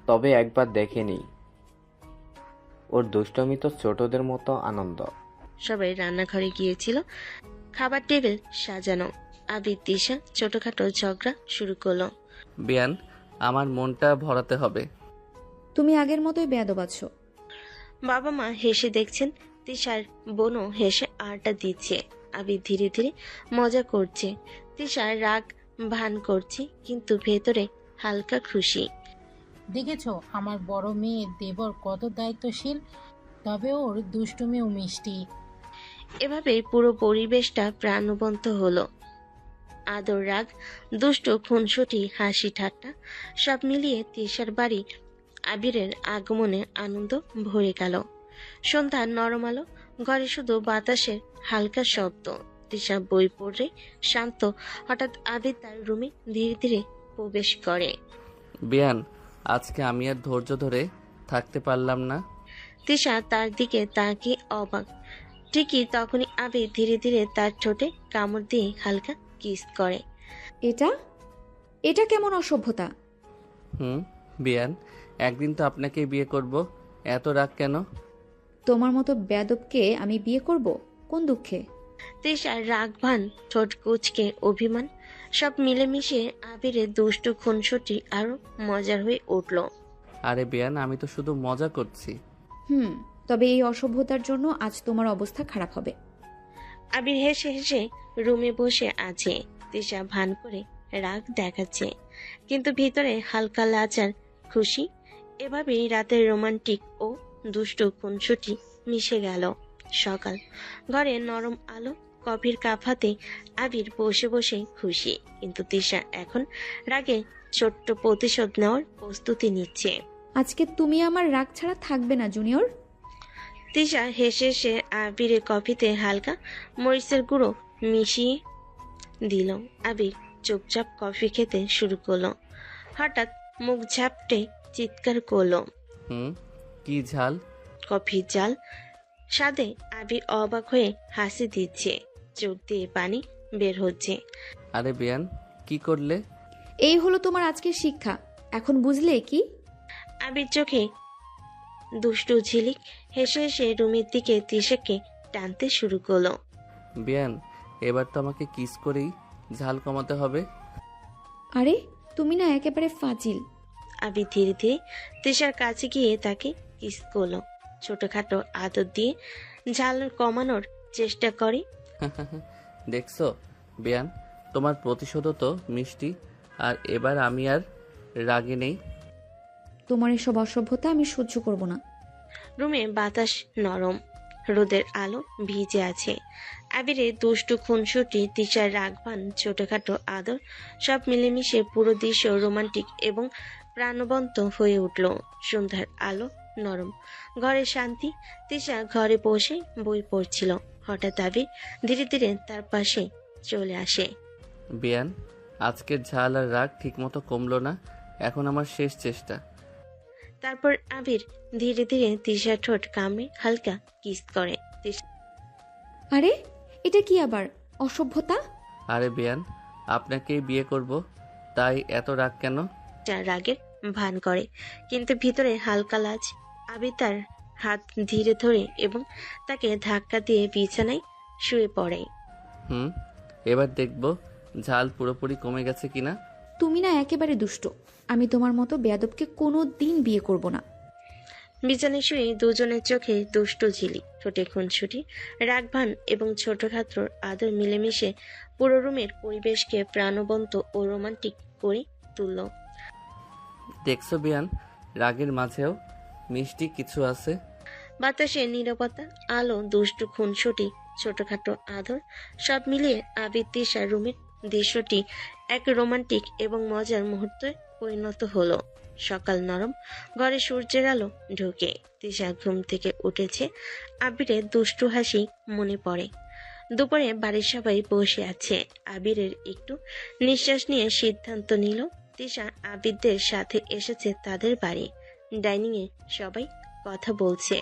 তবে একবার দেখে নিই, ওর দুষ্টমি তো ছোটদের মতো আনন্দ। সবাই রান্নাঘরে গিয়েছিল। খাবার টেবিল সাজানো। আবির তিশা ছোটখাটো ঝগড়া শুরু করলো। বেয়ান, আমার মনটা ভরাতে হবে। তুমি আগের মতোই বেয়াদব আছো। বাবা মা হেসে দেখছেন, তিশার বোনও হেসে আড্ডা দিচ্ছে। আবির ধীরে ধীরে মজা করছে, তিশার রাগ ভান করছে, কিন্তু ভেতরে হালকা খুশি। দেখেছো আমার বড় মেয়ে দেবর কত দায়িত্বশীল, তবে ওর দুষ্টুমিও মিষ্টি। এভাবে পুরো পরিবেশটা প্রাণবন্ত হলো। আদর, রাগ, দুষ্ট খুনসুটি, হাসি ঠাট্টা, সব মিলিয়ে তিশার বাড়ি আবিরের আগমনে আনন্দ ভরে গেল। সন্ধ্যার নরম আলো, ঘরে শুধু বাতাসের হালকা শব্দ। তিশা বই পড়ে শান্ত। হঠাৎ আবির তার রুমে ধীরে ধীরে প্রবেশ করে। বিয়ান, আজকে আমি আর ধৈর্য ধরে থাকতে পারলাম না। তিশা তার দিকে তাকিয়ে অবাক। ঠিকই তখনই আবির ধীরে ধীরে তার ঠোঁটে কামড় দিয়ে হালকা কিস করে। এটা এটা কেমন অসভ্যতা? বিয়ান, একদিন তো আপনাকে বিয়ে করব, এত রাগ কেন? তোমার মতো বেয়াদবকে আমি বিয়ে করব কোন দুঃখে? তিশার রাগভান ঠোঁট কুচকে অভিমান সব মিলেমিশে আবিরের দুষ্টু খুনসুটি আরো মজার হয়ে উঠল। আরে বিয়ান, আমি তো শুধু মজা করছি। তবে এই অসভ্যতার জন্য আজ তোমার অবস্থা খারাপ হবে। আবির হেসে হেসে রুমে বসে আছে। তিশা ভান করে রাগ দেখাচ্ছে, কিন্তু ভিতরে হালকা লাজার খুশি। এভাবেই রাতের রোমান্টিক ও দুষ্টু খুনসুটি মিশে গেল। সকাল, ঘরে নরম আলো, কফির কাপ হাতে আবির বসে বসে খুশি, কিন্তু তিশা এখন রাগে ছোট্ট প্রতিশোধ নেওয়ার প্রস্তুতি নিচ্ছে। আজকে তুমি আমার রাগ ছাড়া থাকবে না জুনিয়র। তিশা হেসে হেসে আবিরের কফিতে হালকা মরিচের গুঁড়ো মিশিয়ে দিল। আবির চুপচাপ কফি খেতে শুরু করলো। হঠাৎ মুখ ঝাপটে চিৎকার করলো। কি ঝাল! কফি জাল স্বাদে আবির অবাক হয়ে হাসি দিচ্ছে, চোখ দিয়ে পানি বের হচ্ছে। আরে বিয়ান, কি করলে? এই হলো তোমার আজকের শিক্ষা, এখন বুঝলে কি? আবির চোখে দুষ্টু ঝিলিক হেসে হেসে রুমের দিকে তিশাকে টানতে শুরু করলো। বিয়ান, এবার তো আমাকে কিস করেই ঝাল কমাতে হবে। আরে তুমি না একেবারে ফাজিল। আবির ধীরে ধীরে তিশার কাছে গিয়ে তাকে কিস করলো। ছোটখাটো আদর দিয়ে ঝাল কমানোর চেষ্টা করে। দেখছো বিয়ান, তোমার প্রতিশোধও তো মিষ্টি, আর এবার আমি আর রাগে নেই। তোমার এসব অসভ্যতা আমি সহ্য করব না। রুমে বাতাস নরম, রোদের আলো ভিজে আছে। আবিরের দুষ্টু খুনসুটি, তিশার রাগবান ছোটখাটো আদর সব মিলেমিশে পুরো দৃশ্য রোমান্টিক এবং প্রাণবন্ত হয়ে উঠল। সন্ধ্যার আলো নরম, ঘরে শান্তি। তিশা ঘরে বসে বই পড়ছিল। হঠাৎ আবির ধীরে ধীরে তার পাশে চলে আসে। বিয়ান, আজকের ঝাল আর রাগ ঠিকমতো কমলো না, এখন আমার শেষ চেষ্টা। তারপর আবির ধীরে ধীরে তিশার ঠোঁট কামড়ে হালকা কিস করে। আরে এটা কি আবার অসভ্যতা? আরে বিয়ান, আপনাকেই বিয়ে করব, তাই এত রাগ কেন? তিশা রাগের ভান করে, কিন্তু ভিতরে হালকা লাজ। আবির তার হাত ধীরে ধরে এবং তাকে ধাক্কা দিয়ে বিছানায় শুয়ে পড়ে। এবার দেখবো ঝাল পুরোপুরি কমে গেছে কিনা। তুমি না একেবারে দুষ্ট, আমি তোমার মতো বেয়াদবকে কোনো দিন বিয়ে করব না। বিছানায় শুয়ে দুজনের চোখে দুষ্টু ঝিলি, ঠোঁটে খুনসুটি, রাগভান এবং ছোটখাটো আদর মিলেমিশে পুরো রুমের পরিবেশকে প্রাণবন্ত ও রোমান্টিক করে তুলল। দেখছো বিয়ান, রাগের মাঝেও মিষ্টি কিছু আছে। বাতাসে নীরবতা, আলো, দুষ্টু খুনসুটি, ছোটখাটো আদর সব মিলিয়ে আবির তিশা রুমের দৃশ্যটি এক রোমান্টিক এবং মজার মুহূর্তে পরিণত হলো। সকাল নরম, ঘরে সূর্যের আলো ঢুকে। তিশা ঘুম থেকে উঠেছে, আবিরের দুষ্টু হাসি মনে পড়ে। দুপুরে বাড়ির সবাই বসে আছে। আবিরের একটু নিঃশ্বাস নিয়ে সিদ্ধান্ত নিল তিশা আবিরদের সাথে এসেছে তাদের বাড়ি। ডাইনিং এ সবাই কথা বলছে।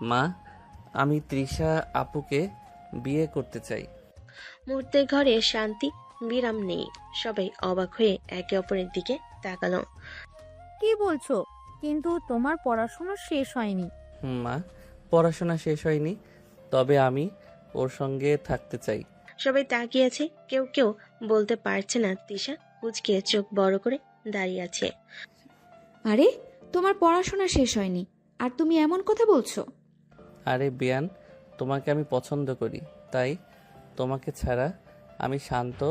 মা, আমি তৃষা আপুকে বিয়ে করতে চাই। মুহূর্তে ঘরে শান্তি বিরাম নেই। সবাই অবাক হয়ে একে অপরের দিকে তাকালো। কি বলছো? কিন্তু তোমার পড়াশোনা শেষ হয়নি। মা, পড়াশোনা শেষ হয়নি, তবে আমি ওর সঙ্গে থাকতে চাই। সবাই তাকিয়েছে, কেউ কেউ বলতে পারছে না। তিশা কুঁচকে চোখ বড় করে দাঁড়িয়ে আছে। আরে তোমার পড়াশোনা শেষ হয়নি আর তুমি এমন কথা বলছো? আরে বিয়ান, তোমাকে আমি পছন্দ করি, তাই তোমাকে ছাড়া আমি শান্ত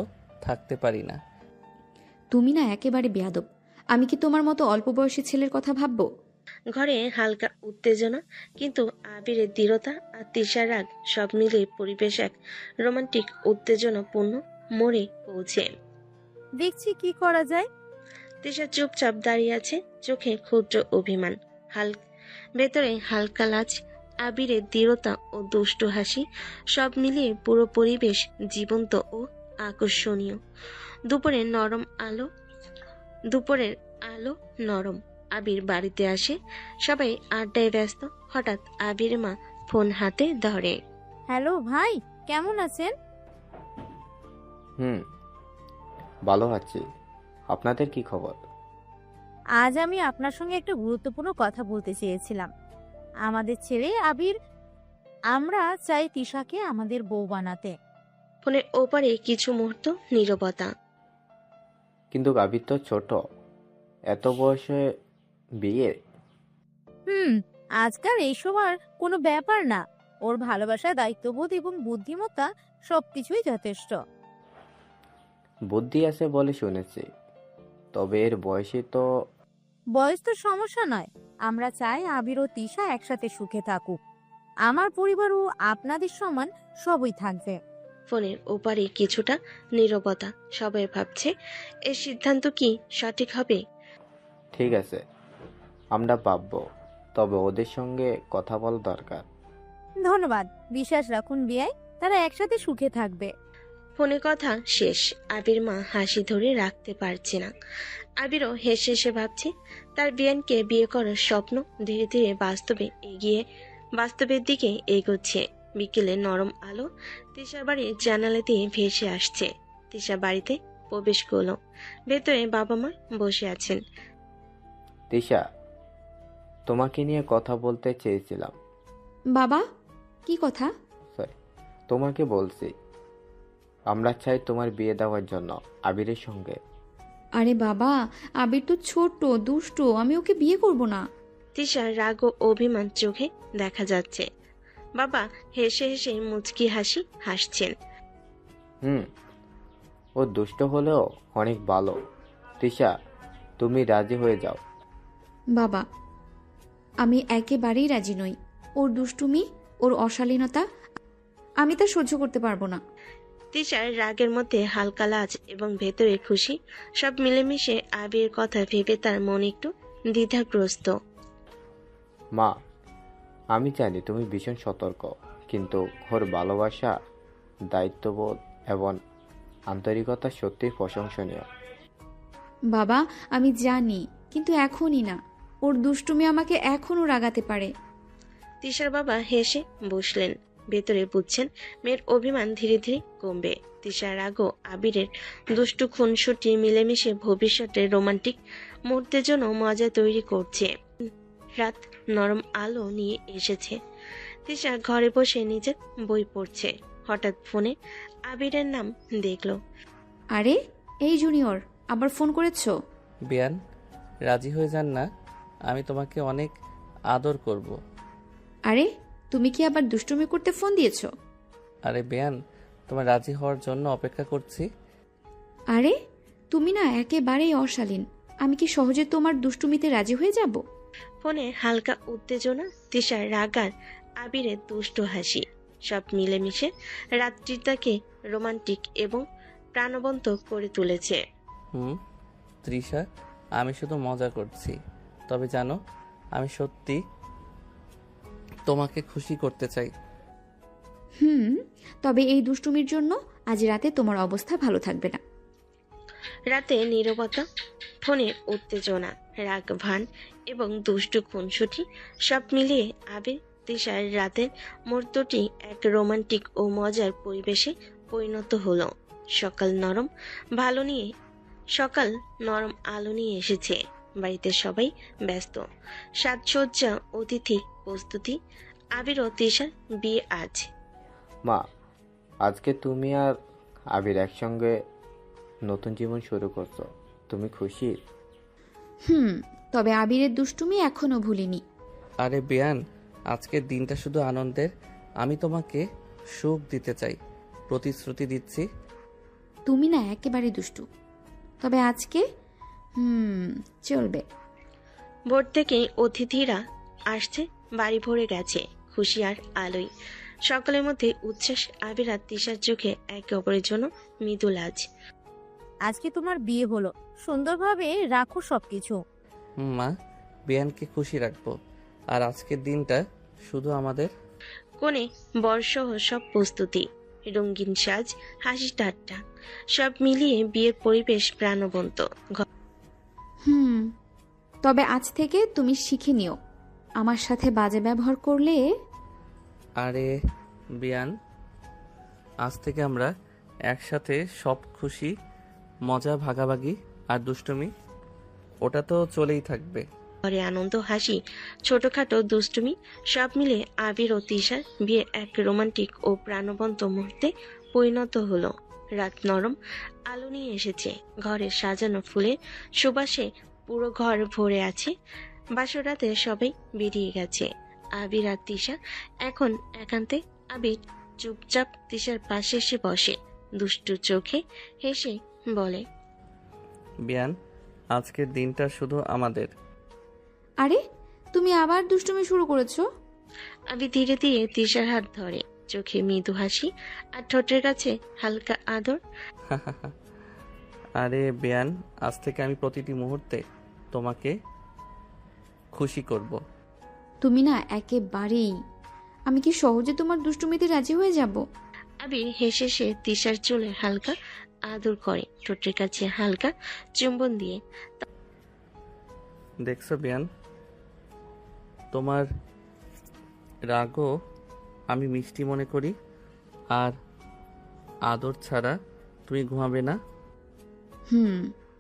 থাকতে পারি না। তুমি না একেবারে বেয়াদব। আমি কি তোমার মতো অল্প বয়সী ছেলের কথা ভাববো? ঘরে হালকা উত্তেজনা, কিন্তু আবিরের দৃঢ়তা আর তিশার রাগ সব মিলিয়ে পরিবেশ এক রোমান্টিক উত্তেজনাপূর্ণ মোড়ে পৌঁছে। দেখছি কি করা যায়। তিশা চুপচাপ দাঁড়িয়ে আছে, চোখে ক্ষুদ্র অভিমান, ভেতরে হালকা লাজ। আবিরের দৃঢ়তা ও দুষ্টু হাসি সব মিলিয়ে পুরো পরিবেশ জীবন্ত ও আকর্ষণীয়। দুপুরের আলো নরম। আবির বাড়িতে আসে, সবাই আড্ডায় ব্যস্ত। হঠাৎ আবির মা ফোন হাতে ধরে। হ্যালো ভাই, কেমন আছেন? হুম, ভালো আছি। আপনাদের কি খবর? আজ আমি আপনার সঙ্গে একটা গুরুত্বপূর্ণ কথা বলতে চেয়েছিলাম। আমাদের ছেলে আবির, আমরা চাই তিশাকে আমাদের বউ বানাতে। ফোনের ওপারে কিছু মুহূর্ত নীরবতা। কিন্তু আবির তো ছোট, এত বয়সে বিয়ে? আজকাল এইসব আর কোনো ব্যাপার না। ওর ভালোবাসা, দায়িত্ববোধ এবং বুদ্ধিমত্তা সবকিছুই যথেষ্ট। বুদ্ধি আছে বলে শুনেছি, তবে এর বয়সে তো। বয়স তো সমস্যা নয়। আমরা চাই আবির ও তিশা একসাথে সুখে থাকুক। আমার পরিবার ও আপনাদের সমান সবই থাকবে। ফোনের ওপারে কিছুটা নীরবতা। সবাই ভাবছে এর সিদ্ধান্ত কি সঠিক হবে। ঠিক আছে, আমরা ভাববো, তবে ওদের সঙ্গে কথা বলা দরকার। ধন্যবাদ, বিশ্বাস রাখুন বিয়াই, তারা একসাথে সুখে থাকবে। ফোনে কথা শেষ। আবির মা হাসি ধরে রাখতে পারছে না। আবিরও হেসে হেসে ভাবছে তার বিয়ানকে বিয়ে করার স্বপ্ন ধীরে ধীরে বাস্তবের দিকে এগোচ্ছে। বিকেলে নরম আলো তিশার বাড়ির জানালা দিয়ে ভেসে আসছে। তিশা বাড়িতে প্রবেশ করলো। ভেতরে বাবা মা বসে আছেন। তিশা, তোমাকে নিয়ে কথা বলতে চেয়েছিলাম। বাবা, কি কথা? সরি, তোমাকে বলছি, আমরা চাই তোমার বিয়ে দেওয়ার জন্য আবিরের সঙ্গে। আরে বাবা, আবির তো ছোট, দুষ্টু, আমি ওকে বিয়ে করব না। তিশার রাগ ও অভিমান চোখে দেখা যাচ্ছে। বাবা হেসে হেসে মুচকি হাসি হাসছেন। ও দুষ্ট হলেও অনেক ভালো। তিশা, তুমি রাজি হয়ে যাও। বাবা, আমি একেবারেই রাজি নই। ওর দুষ্টুমি, ওর অশালীনতা আমি তা সহ্য করতে পারবো না। তিশার রাগের মধ্যে হালকা লাজ এবং ভেতরে খুশি সব মিলেমিশে আবির কথা ভেবে তার মন একটু দ্বিধাগ্রস্ত। মা, আমি জানি তুমি ভীষণ সতর্ক, কিন্তু ওর ভালোবাসা, দায়িত্ববোধ এবং আন্তরিকতা সত্যিই প্রশংসনীয়। বাবা, আমি জানি, কিন্তু এখনই না। ওর দুষ্টুমি আমাকে এখনও রাগাতে পারে। তিশার বাবা হেসে বসলেন। ভেতরে বুঝছেন মেয়ের অভিমান ধীরে ধীরে কমবে। তিশার রাগও আবিরের দুষ্টু খুনসুটি মিলেমিশে ভবিষ্যতের রোমান্টিক মুহূর্তের জন্য মজা তৈরি করছে। রাত নরম আলো নিয়ে এসেছে। তিশা ঘরে বসে নিজের বই পড়ছে। হঠাৎ ফোনে আবিরের নাম দেখলো। আরে, এই জুনিয়র, আবার ফোন করেছো? বিয়ান, রাজি হয়ে যান না, আমি তোমাকে অনেক আদর করব। আরে, তুমি কি আবার দুষ্টুমি করতে ফোন দিয়েছো? আরে বিয়ান, তোমার রাজি হওয়ার জন্য অপেক্ষা করছি। আরে, তুমি না একেবারেই অশালীন। আমি কি সহজে তোমার দুষ্টুমিতে রাজি হয়ে যাব? ফোনে হালকা উত্তেজনা, তিশার রাগ আর আবিরের দুষ্টু হাসি সব মিলেমিশে রাত্রিটাকে রোমান্টিক এবং প্রাণবন্ত করে তুলেছে। তৃষা, আমি শুধু মজা করছি, তবে জানো আমি সত্যি তোমাকে খুশি করতে চাই। তবে এই দুষ্টুমির জন্য আজ রাতে তোমার অবস্থা ভালো থাকবে না। রাতে নীরবতা, ফোনের উত্তেজনা, রাগ ভান এবং দুষ্টু খুনসুটি সব মিলিয়ে আবির তিশার রাতের মুহূর্তটি এক রোমান্টিক ও মজার পরিবেশে পরিণত হলো। সকাল নরম আলো নিয়ে এসেছে। বাড়িতে সবাই ব্যস্ত। সাজসজ্জা, অতিথি প্রস্তুতি। আবির ও তিশার বিয়ে আজ। মা, আজকে তুমি আর আবির একসঙ্গে নতুন জীবন শুরু করছো, তুমি খুশি? তবে আবিরের দুষ্টুমি এখনো ভুলিনি। আরে বিয়ান, আজকের দিনটা শুধু আনন্দের। আমি তোমাকে সুখ দিতে চাই, প্রতিশ্রুতি দিচ্ছি। তুমি না একেবারে দুষ্টু। তবে আজকে চলবে। ভোর থেকেই অতিথিরা আসছে, বাড়ি ভরে গেছে খুশি আর আলোয়। সকলের মধ্যে উচ্ছ্বাস। আবির আর তিশার চোখে একে অপরের জন্য মৃদু লাজ। আজকে তোমার বিয়ে হলো, সুন্দরভাবে রাখো সবকিছু। মা, বিয়ানকে খুশি রাখবো, আর আজকের দিনটা শুধু আমাদের? কোণে বর্ষহ সব প্রস্তুতি, রঙিন সাজ, হাসি ঠাট্টা, সব মিলিয়ে বিয়ের পরিবেশ প্রাণবন্ত। হুম, তবে আজ থেকে তুমি শিখে নিও, আমার সাথে বাজে ব্যবহার করলে। আরে বিয়ান, আজ থেকে আমরা একসাথে সব খুশি, মজা ভাগাভাগি আর দুষ্টুমি ওটা তো চলেই থাকবে। ঘরে আনন্দ, হাসি, ছোটখাটো দুষ্টুমি সব মিলে আবির ও তিশার বিয়ে এক রোমান্টিক ও প্রাণবন্ত মুহূর্তে পরিণত হলো। রাত নরম আলো নিয়ে এসেছে, ঘরে সাজানো ফুলের সুবাসে পুরো ঘর ভরে আছে। বাসর রাতে সবাই বেরিয়ে গেছে, আবির আর তিশা এখন একান্তে। আবির চুপচাপ তিশার পাশে এসে বসে, দুষ্টু চোখে হেসে বলে, বিয়ান, আজকের দিনটা শুধু আমাদের। আরে তুমি আবার দুষ্টুমি শুরু করেছো? আবির ধীরে ধীরে তিশার হাত ধরে, চোখে মৃদু হাসি আর ঠোঁটের কাছে হালকা আদর। আরে বিয়ান, আজ থেকে আমি প্রতিটি মুহূর্তে তোমাকে খুশি করব। তুমি না একেবারেই, আমি কি সহজে তোমার দুষ্টুমিতে রাজি হয়ে যাব? আবির হেসে সে তিশার চুলে হালকা আদর করে, ঠোঁটের কাছে হালকা চুম্বন দিয়ে। দেখছো বিয়ান, তোমার রাগও আমি মিষ্টি মনে করি, আর আদর ছাড়া তুমি ঘুমাবে না। হুম,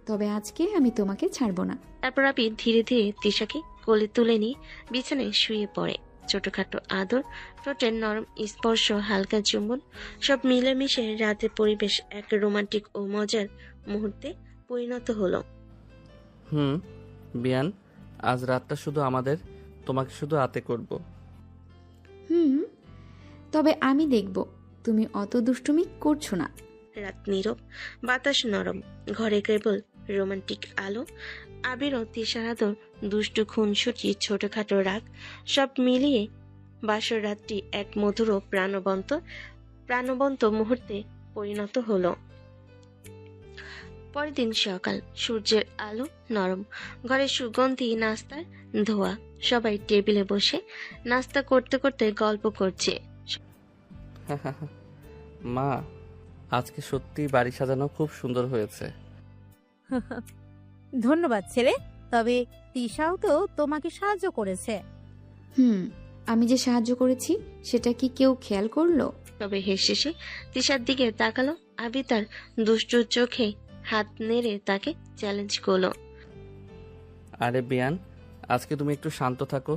তবে আজকে আমি তোমাকে ছাড়বো না। তারপর আবির ধীরে ধীরে তিশাকে কোলে তুলে নিয়ে বিছানায় শুয়ে পড়ে। ছোটখাটো আদর, ঠোঁটের নরম স্পর্শ, হালকা চুম্বন সব মিলেমিশে রাতের পরিবেশ এক রোমান্টিক ও মজার মুহূর্তে পরিণত হলো। বিয়ান, আজ রাতটা শুধু আমাদের, তোমাকে শুধু আতে করব। হুম, তবে আমি দেখব তুমি অত দুষ্টুমি করছো না। রাত নীরব, বাতাস নরম, ঘরে কেবল রোমান্টিক আলো। আবির ও তিশার আদর, দুষ্টু খুনসুটি, ছোটখাটো রাগ সব মিলিয়ে বাসর রাতটি এক মধুর ও প্রাণবন্ত মুহূর্তে পরিণত হলো। পরের দিন সকাল, সূর্যের আলো নরম, ঘরে সুগন্ধি নাস্তার ধোয়া, সবাই টেবিলে বসে নাস্তা করতে করতে গল্প করছে। মা, আজকে সত্যি বাড়ি সাজানো খুব সুন্দর হয়েছে। ধন্যবাদ ছেলে, তবে তিশাও তো তোমাকে সাহায্য করেছে। হুম, আমি যে সাহায্য করেছি সেটা কি কেউ খেয়াল করলো? তবে হেসে সে তিশার দিকে তাকালো। আবি তার দুষ্টু চোখে হাত নেড়ে তাকে চ্যালেঞ্জ করলো। আরে বিয়ান, আজকে তুমি একটু শান্ত থাকো।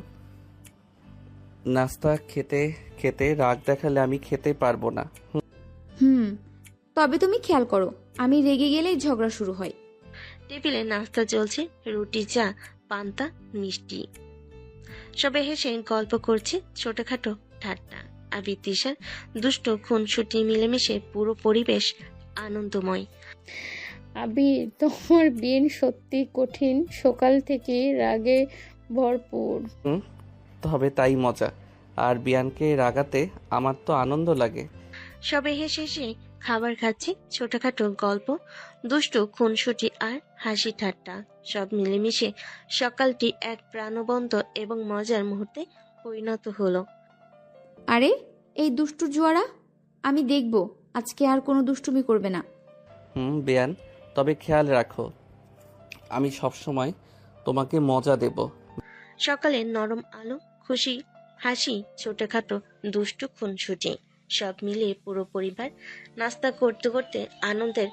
নাস্তা খেতে খেতে রাগ দেখালে আমি খেতে পারবো না। হুম, তবে তুমি খেয়াল করো, আমি রেগে গেলেই ঝগড়া শুরু হয়। টেবিলে নাস্তা চলছে, রুটি, চা, পান্তা, মিষ্টি। সবে হেসে গল্প করছে, ছোটখাটো ঠাট্টা। আবি তিশার দুষ্ট খুনসুটি মিলেমিশে পুরো পরিবেশ আনন্দময়। আবির, তোমার দিন সত্যি কঠিন, সকাল থেকে রাগে ভরপুর। তবে তাই মজা, আর বিয়ানকে রাগাতে আমার তো আনন্দ লাগে। সবে হেসে হেসে খাবার খাচ্ছে, ছোটখাটো গল্প, দুষ্টু খুনসুটি আর হাসি ঠাট্টা সব মিলেমিশে সকালটি এক প্রাণবন্ত এবং মজার মুহূর্তে পরিণত হলো। আরে এই দুষ্টু জুয়ারা, আমি দেখব আজকে আর কোনো দুষ্টুমি করবে না। বিয়ান, তবে খেয়াল রাখো, আমি সবসময় তোমাকে মজা দেব। সকালে নরম আলো, খুশি হাসি, ছোটখাটো দুষ্টু খুনসুটি সব মিলিয়ে পুরো পরিবার নাস্তা করতে করতে আনন্দের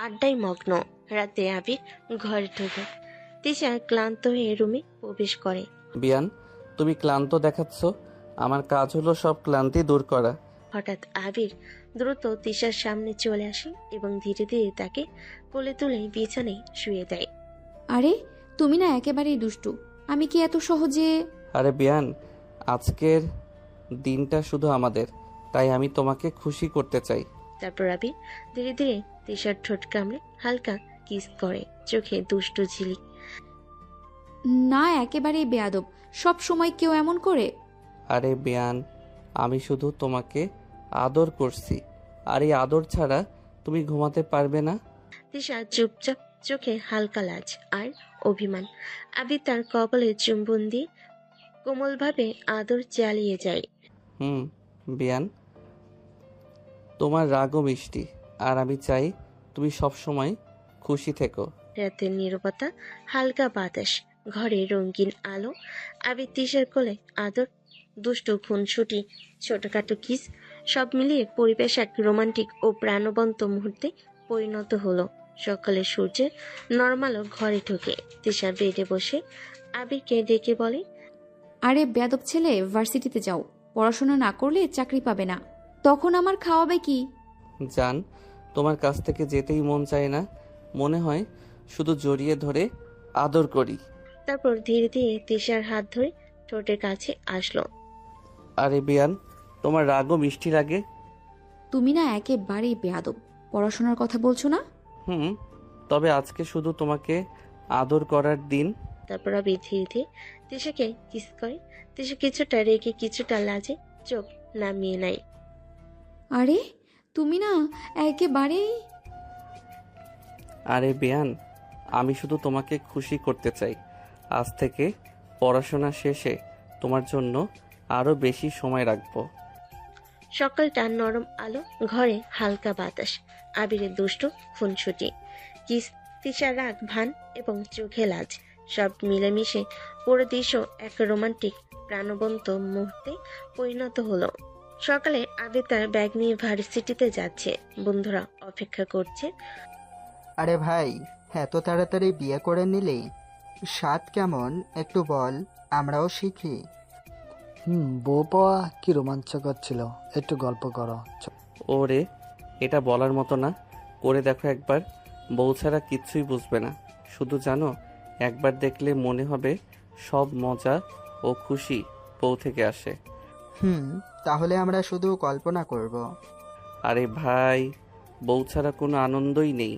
আড্ডায় মগ্ন। রাতে আবির ঘরে ঢোকে, তিশা ক্লান্ত হয়ে রুমে প্রবেশ করে। বিয়ান, তুমি ক্লান্ত দেখাচ্ছ, আমার কাজ হলো সব ক্লান্তি দূর করা। হঠাৎ আবির দ্রুত তিশার সামনে চলে আসে এবং ধীরে ধীরে তাকে কোলে তুলে বিছানায় শুয়ে দেয়। আরে তুমি না একেবারেই দুষ্টু, আমি কি এত সহজে? আরে বিয়ান, আজকের দিনটা শুধু আমাদের, তাই আমি তোমাকে খুশি করতে চাই। তারপর আবির ধীরে ধীরে তিশার ঠোঁট কামড়ে হালকা কিস করে, চোখে দুষ্টু ঝিলিক। না, একেবারেই বেয়াদব, সব সময় কেউ এমন করে? আরে বিয়ান, আমি শুধু তোমাকে আদর করছি, আর এই আদর ছাড়া তুমি ঘুমাতে পারবে না। তিশা চুপচাপ, চোখে হালকা লাজ আর অভিমান। আবির তার কপালে চুম্বন দিয়ে কোমলভাবে আদর চালিয়ে যায়। হুম বিয়ান, তোমার রাগও মিষ্টি, আর আমি চাই তুমি সব সময় খুশি থেকো। রাতের নীরবতা, হালকা বাতাস, ঘরে রঙিন আলো, আবির তিশার কোলে আদর, দুষ্টু খুনসুটি, ছোটখাটো কিস, সব মিলিয়ে পরিবেশ এক রোমান্টিক ও প্রাণবন্ত মুহূর্তে পরিণত হলো। সকালে সূর্যের নরম আলো ঘরে ঢোকে। তিশা বেডে বসে আবিরকে ডেকে বলে, আরে বেয়াদব ছেলে, ভার্সিটিতে যাও। পড়াশোনা না করলে চাকরি পাবে না। তখন আমার খাওয়াবে কি? জান, তোমার কাছ থেকে যেতেই মন চায় না, মনে হয় শুধু জড়িয়ে ধরে আদর করি। তারপর ধীরে ধীরে তিশার হাত ধরে ঠোঁটের কাছে আসলো। আরে বিয়ান, তোমার রাগও মিষ্টি লাগে। তুমি না একেবারেই বেয়াদব। পড়াশোনার কথা বলছো না? হুম, তবে আজকে শুধু তোমাকে আদর করার দিন। তারপর আবির ধীরে ধীরে তিশাকে কিস করে। তিশা কিছুটা রেগে কিছুটা লাজে চোখ নামিয়ে নেয়। আরে তুমি না একেবারেই। আরে বিয়ান, আমি শুধু তোমাকে খুশি করতে চাই। আজ থেকে পড়াশোনা শেষে তোমার জন্য আরো বেশি সময় রাখবো। সকালটা নরম আলো, ঘরে হালকা বাতাস, আবিরের দুষ্টু খুনসুটি, কিস, তিশার রাগ ভান এবং চোখে লাজ, সব মিলেমিশে পুরো দৃশ্য এক রোমান্টিক প্রাণবন্ত মুহূর্তে পরিণত হলো। সকালে আবির তার ব্যাগ নিয়ে ভার্সিটিতে যাচ্ছে। বন্ধুরা অপেক্ষা করছে। আরে ভাই, এত তাড়াতাড়ি বিয়ে করে নিলি? স্বাদ কেমন একটু বল, আমরাও শিখি। বউ পাওয়া কি রোমাঞ্চকর ছিল, একটু গল্প করো। ওরে, এটা বলার মতো না, করে দেখো একবার। বউ ছাড়া কিচ্ছুই বুঝবে না। শুধু জানো, একবার দেখলে মনে হবে সব মজা ও খুশি বউ থেকে আসে। তাহলে আমরা শুধু কল্পনা করব। আরে ভাই, বউ ছাড়া কোনো আনন্দই নেই।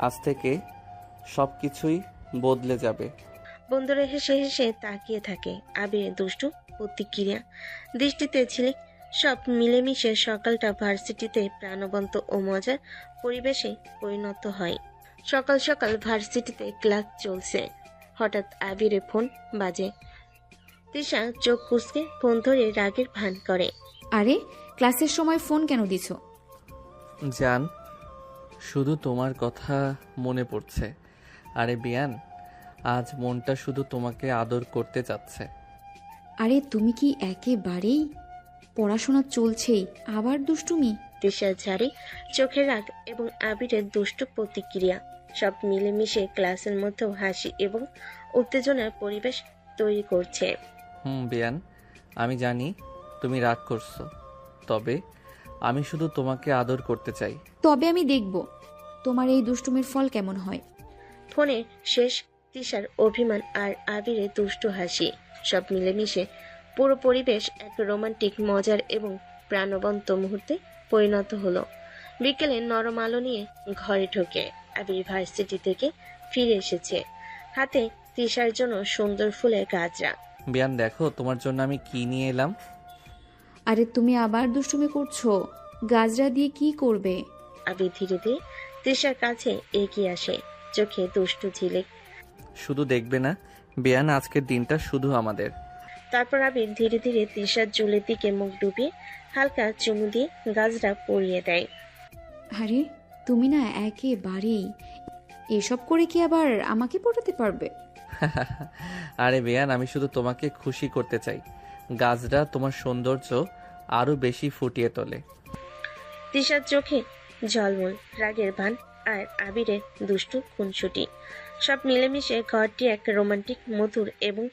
আজ থেকে সব কিছুই বদলে যাবে। বন্ধুরা হেসে হেসে তাকিয়ে থাকে আবিরের দুষ্টু প্রতিক্রিয়া দৃষ্টিতে ছিলে। সব মিলেমিশে সকালটা ভার্সিটিতে প্রাণবন্ত ও মজার পরিবেশে পরিণত হয়। সকাল সকাল ভার্সিটিতে ক্লাস চলছে। হঠাৎ আবিরের ফোন বাজে। তৃষা চোখ কুঁচকে ফোন ধরে রাগের ভান করে। আরে ক্লাসের সময় ফোন কেন দিছো? জান, শুধু তোমার কথা মনে পড়ছে। আরে বিয়ান, আজ মনটা শুধু তোমাকে আদর করতে চাচ্ছে। আরে তুমি কি একেবারেই? পড়াশোনা চলছেই, আবার দুষ্টুমি? তৃষা ঝাড়ি চোখের রাগ এবং আবিরের দুষ্টু প্রতিক্রিয়া সব মিলেমিশে ক্লাসের মধ্যেও হাসি এবং উত্তেজনার পরিবেশ তৈরি করছে। বিয়ান, আমি জানি তুমি রাগ করছো, তবে আমি শুধু তোমাকে আদর করতে চাই। তবে আমি দেখব তোমার এই দুষ্টুমির ফল কেমন হয়। ফোনে শেষ তৃষার অভিমান আর আবিরের দুষ্টু হাসি, সব মিলেমিশে পুরো পরিবেশ এক রোমান্টিক মজার এবং প্রাণবন্ত মুহূর্তে পরিণত হলো। বিকেলে নরম আলো নিয়ে ঘরে ঢোকে। আবির ভার্সিটি থেকে ফিরে এসেছে, হাতে তৃষার জন্য সুন্দর ফুলের গাজরা। বিয়ান দেখো, তোমার জন্য আমি কি নিয়ে এলাম। আরে তুমি আবার দুষ্টুমি করছো? গাজরা দিয়ে কি করবে? আবির ধীরে ধীরে তৃষার কাছে এগিয়ে আসে, চোখে দুষ্টু ঝিলিক। শুধু দেখবে না বিয়ান, আজকের দিনটা শুধু আমাদের। তারপর আবির ধীরে ধীরে তৃষার চুলের দিকে মুখ ডুবিয়ে হালকা চুমু দিয়ে গাজরা পরিয়ে দেয়। আরে তুমি না একেবারেই। এসব করে কি আবার আমাকে পটাতে পারবে? আরে বিয়ান, আমি শুধু তোমাকে খুশি করতে চাই। গাজরা তোমার সৌন্দর্য আরো বেশি ফুটিয়ে তোলে। তৃষার চোখে ঝলমল রাগের ভান আর আবিরের দুষ্টু খুনসুটি, সব মিলেমিশে ঘরটি এক রোমান্টিক মধুর এবং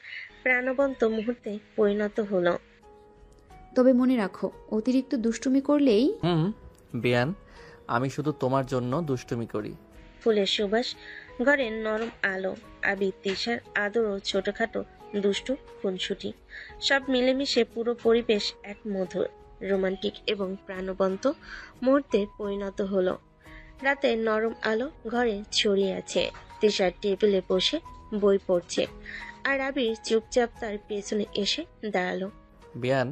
প্রাণবন্ত মুহূর্তে পরিণত হলো। তবে মনে রাখো, অতিরিক্ত দুষ্টুমি করলেই। বিয়ান, আমি শুধু তোমার জন্য দুষ্টুমি করি। ফুলের সুবাস, ঘরের নরম আলো, আবির তৃষার আদর ও ছোটখাটো দুষ্টু খুনসুটি, সব মিলেমিশে পুরো পরিবেশ এক মধুর রোমান্টিক এবং প্রাণবন্ত মুহূর্তে পরিণত হলো। রাতে নরম আলো ঘরে ছড়িয়ে আছে। তৃষার টেবিলে বসে বই পড়ছে আর আবির চুপচাপ তার পেছনে এসে দাঁড়ালো। বিয়ান,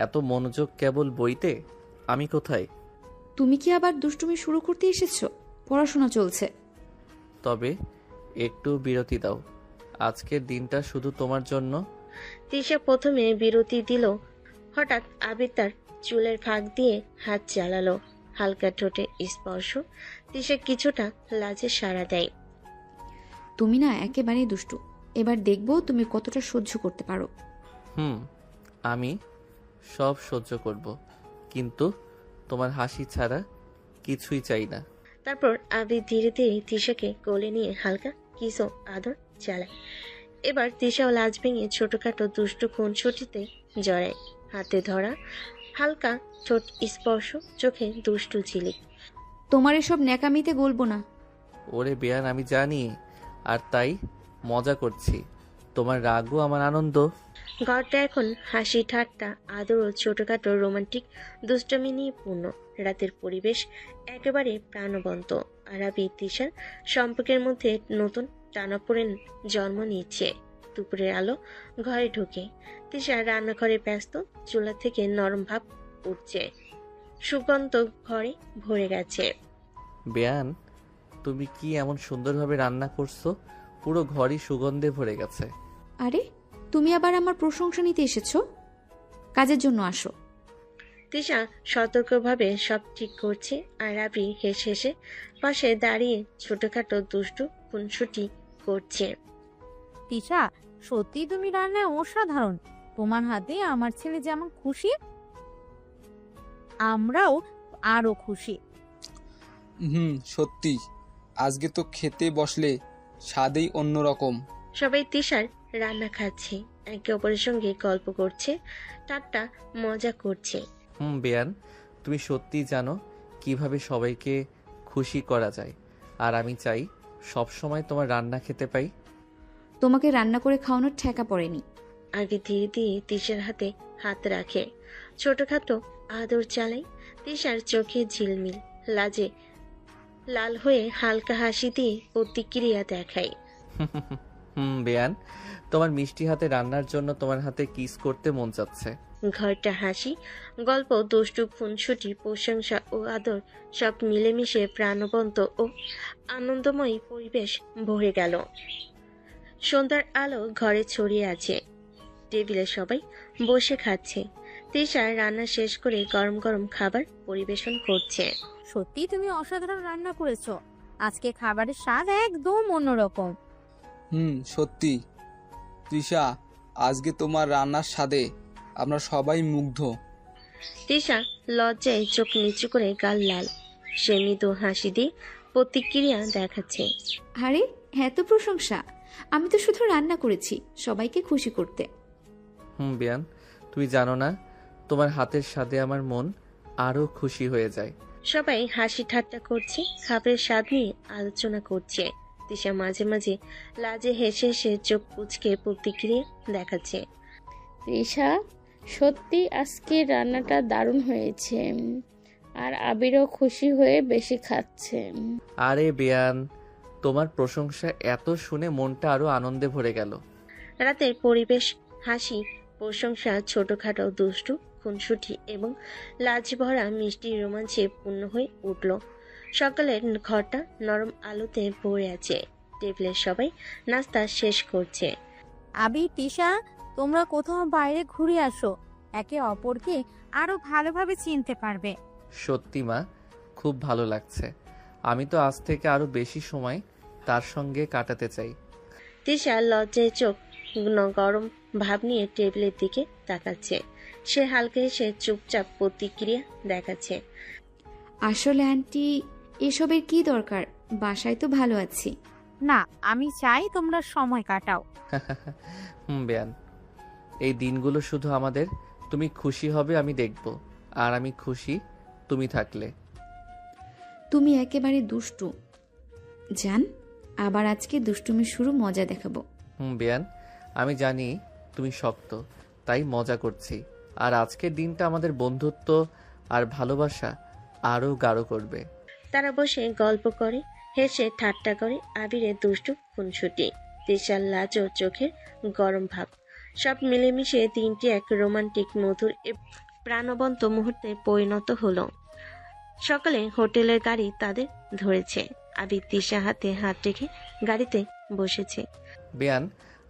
এত মনোযোগ কেবল বইতে? আমি কোথায়? তুমি কি আবার দুষ্টুমি শুরু করতে এসেছো? পড়াশোনা চলছে। তবে একটু বিরতি দাও, আজকের দিনটা শুধু তোমার জন্য। তিশা প্রথমে বিরতি দিল, হঠাৎ আবির তার চুলের ফাঁক দিয়ে হাত চালালো। হালকা ঠোঁটে স্পর্শ। তিশা কিছুটা লাজে সাড়া দেয়। তুমি না একেবারেই দুষ্টু। এবার দেখবো তুমি কতটা সহ্য করতে পারো। আমি সব সহ্য করব, কিন্তু তোমার হাসি ছাড়া কিছুই চাই না। তারপর আবির ধীরে ধীরে তিশাকে কোলে নিয়ে হালকা কিস ও আদর চালায়। এবার তিশাও লাজ ভেঙে ছোটখাটো দুষ্টু খুনসুটিতে জড়ায়। হাতে ধরা, হালকা ঠোঁট স্পর্শ, চোখে দুষ্টু ঝিলিক। তোমার এসব ন্যাকামিতে গলবো না। ওরে বেয়ান, আমি জানি, আর তাই মজা করছি। তোমার রাগও আমার আনন্দ। ঘরটা এখন হাসি ঠাট্টা, আদর ও ছোটখাটো রোমান্টিক দুষ্টমি নিয়ে পূর্ণ। রাতের পরিবেশ একেবারে প্রাণবন্ত। আর আবির তিশার সম্পর্কের মধ্যে নতুন টানাপোড়েন জন্ম নিচ্ছে। দুপুরের আলো ঘরে ঢুকে। তিশা রান্নাঘরে ব্যস্ত। চুলা থেকে নরম ভাব উঠছে, সুগন্ধ ঘরে ভরে গেছে। বেয়ান, তুমি কি এমন সুন্দরভাবে রান্না করছো, পুরো ঘরই সুগন্ধে ভরে গেছে। আরে তুমি আবার আমার প্রশংসা নিতে এসেছো? কাজের জন্য আসো। তিশা সতর্কভাবে সব ঠিক করছে, আর আবির হেসে হেসে পাশে দাঁড়িয়ে ছোটখাটো দুষ্টু খুনসুটি করছে। তিশা, সত্যি তুমি রান্নায় অসাধারণ। তোমার হাতে আমার ছেলে যেমন খুশি, আমরাও আরো খুশি। সত্যি আজকে তো খেতে বসলে স্বাদেই অন্যরকম। সবাই তিশার রান্না খাচ্ছে, একে অপরের সঙ্গে গল্প করছে, ঠাট্টা মজা করছে। বেয়ান, তুমি সত্যিই জানো কিভাবে সবাইকে খুশি করা যায়, আর আমি চাই সব সময় তোমার রান্না খেতে পাই। তোমাকে রান্না করে খাওয়ানোর ঠেকা পড়েনি। আগে ধীরে ধীরে তিশার হাতে হাত রাখে, ছোটখাটো আদর চালায়। তিশার চোখে ঝিলমিল, লাজে লাল হয়ে হালকা হাসি দিয়ে প্রতিক্রিয়া দেখায়। বেয়ান, তোমার মিষ্টি হাতে রান্নার জন্য তোমার হাতে কিস করতে মন চাচ্ছে। ঘরটা হাসি, গল্প, দুষ্টু খুনসুটি, প্রশংসা ও আদর সব মিলেমিশে প্রাণবন্ত ও আনন্দময় পরিবেশ ভরে গেল। সন্ধ্যার আলো ঘরে ছড়িয়ে আছে। টেবিলে সবাই বসে খাচ্ছে। তিশা রান্না শেষ করে গরম গরম খাবার পরিবেশন করছে। সত্যি তুমি অসাধারণ রান্না করেছো। আজকে খাবারের স্বাদ একদম অন্যরকম। সত্যি তৃষা, আজকে তোমার রান্নার স্বাদে আমরা সবাই মুগ্ধ। তিশা লজ্জায় চোখ নিচু করে গাল লাল। সে মৃদু হাসি দিয়ে প্রতিক্রিয়া দেখাচ্ছে। আরে এত প্রশংসা! আমি তো শুধু রান্না করেছি সবাইকে খুশি করতে। বেয়ান, তুমি জানো না, তোমার হাতের স্বাদে আমার মন আরো খুশি হয়ে যায়। সবাই হাসি ঠাট্টা করছে, খাবারের স্বাদ নিয়ে আলোচনা করছে। তিশা মাঝে মাঝে লাজে হেসে হেসে চোখ কুঁচকে প্রতিক্রিয়া দেখাচ্ছে। তৃষা, সত্যি আজকে রান্নাটা দারুণ হয়েছে। আর আবিরও খুশি হয়ে বেশি খাচ্ছে। আরে বেয়ান, তোমার প্রশংসা এত শুনে মনটা আরো আনন্দে ভরে গেল। রাতের পরিবেশ হাসি, প্রশংসা, ছোটখাটো দুষ্টু খুনসুটি এবং লাজ ভরা মিষ্টি রোমাঞ্চে পূর্ণ হয়ে উঠল। সকালের ঘরটা নরম আলোতে ভরে আছে। টেবিলের সবাই নাস্তা শেষ করছে। আবির, তিশা, তোমরা কোথাও বাইরে ঘুরে আসো, একে অপরকে আরো ভালোভাবে চিনতে পারবে। সত্যি মা, খুব ভালো লাগছে। আমি তো আজ থেকে আরো বেশি সময় তার সঙ্গে কাটাতে চাই। তিশা লজ্জায় চোখ গরম ভাব নিয়ে টেবিলের দিকে তাকাচ্ছে। সে হালকা হেসে চুপচাপ প্রতিক্রিয়া দেখাচ্ছে। আসলে আন্টি, এসবের কি দরকার? বাসায় তো ভালো আছি। না, আমি চাই তোমরা সময় কাটাও। বেয়ান, এই দিনগুলো শুধু আমাদের। তুমি খুশি হবে আমি দেখব, আর আমি খুশি তুমি থাকলে। তুমি একেবারে দুষ্টু জান। আবার আজকে দুষ্টুমি শুরু, মজা দেখাবো। বেয়ান, আমি জানি তুমি শক্ত, তাই মজা করছি। আর আজকের দিনটা আমাদের বন্ধুত্ব আর ভালোবাসা আরো গাঢ় করবে। তারা বসে গল্প করে, হেসে ঠাট্টা করে। আবিরের দুষ্টু খুনসুটি, তিশার লাজ ও চোখের গরম ভাব, সব মিলেমিশে দিনটি এক রোমান্টিক, মধুর প্রাণবন্ত মুহূর্তে পরিণত হলো। সকালে হোটেলের গাড়ি তাদের ধরেছে। আবির তিশা হাতে হাত রেখে গাড়িতে বসেছে। বেয়ান,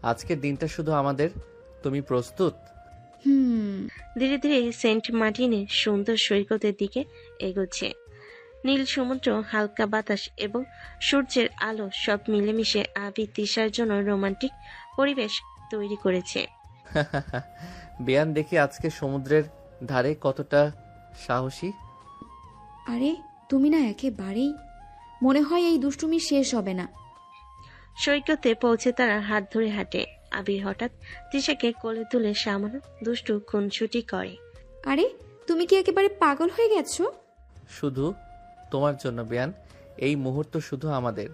আজকের দিনটা শুধু আমাদের। তুমি প্রস্তুত? হুম। ধীরে ধীরে সেন্ট মার্টিনের সুন্দর সৈকতের দিকে এগোচ্ছে। নীল সমুদ্র, হালকা বাতাস এবং সূর্যের আলো সব মিলেমিশে আবির তিশার জন্য রোমান্টিক পরিবেশ তৈরি করেছে। বেয়ান, দেখি আজকে সমুদ্রের ধারে কতটা সাহসী। আরে তুমি না একেবারেই, মনে হয় এই দুষ্টুমি শেষ হবে না। সৈকতে পৌঁছে তারা হাত ধরে হাঁটে। আবির হঠাৎ তিশাকে কোলে তুলে সামান্য দুষ্টু খুনসুটি করে। আরে তুমি কি একেবারে পাগল হয়ে গেছো? শুধু তোমার জন্য বেয়ান, এই মুহূর্ত শুধু আমাদের।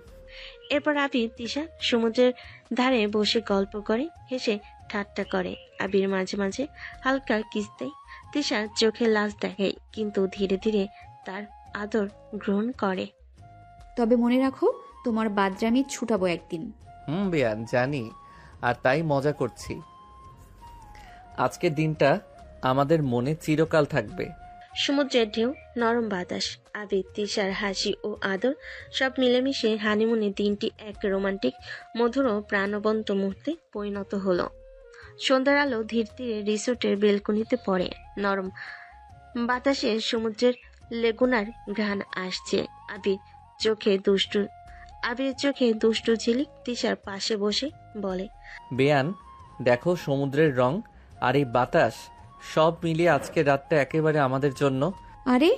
এরপর আবির তিশা সমুদ্রের ধারে বসে গল্প করে, হেসে ঠাট্টা করে। আবির মাঝে মাঝে হালকা কিস দেয়। তিশা চোখে লাজ দেখায়, কিন্তু ধীরে ধীরে তার আদর গ্রহণ করে। তবে মনে রাখো, তোমার বাদরামি ছুটাবো একদিন। বেয়ান, জানি, আর তাই মজা করছি। আজকের দিনটা আমাদের মনে চিরকাল থাকবে। সমুদ্রের ঢেউ, নরম বাতাস, আবির, তিশার হাসি ও আদর সব মিলেমিশে হানিমুনের দিনটি এক রোমান্টিক, মধুর ও প্রাণবন্ত মুহূর্তে পরিণত হলো। সন্ধ্যার আলো ধীরে ধীরে রিসোর্টের বেলকনিতে পড়ে। নরম বাতাসে সমুদ্রের লেগুনার ঘ্রাণ আসছে। আবির চোখে দুষ্টু ঝিলিক তিশার পাশে বসে বলে, বেয়ান, দেখো সমুদ্রের রং আর এই বাতাস সব মিলিয়ে আজকের রাতটা একেবারে আমাদের জন্য। আরে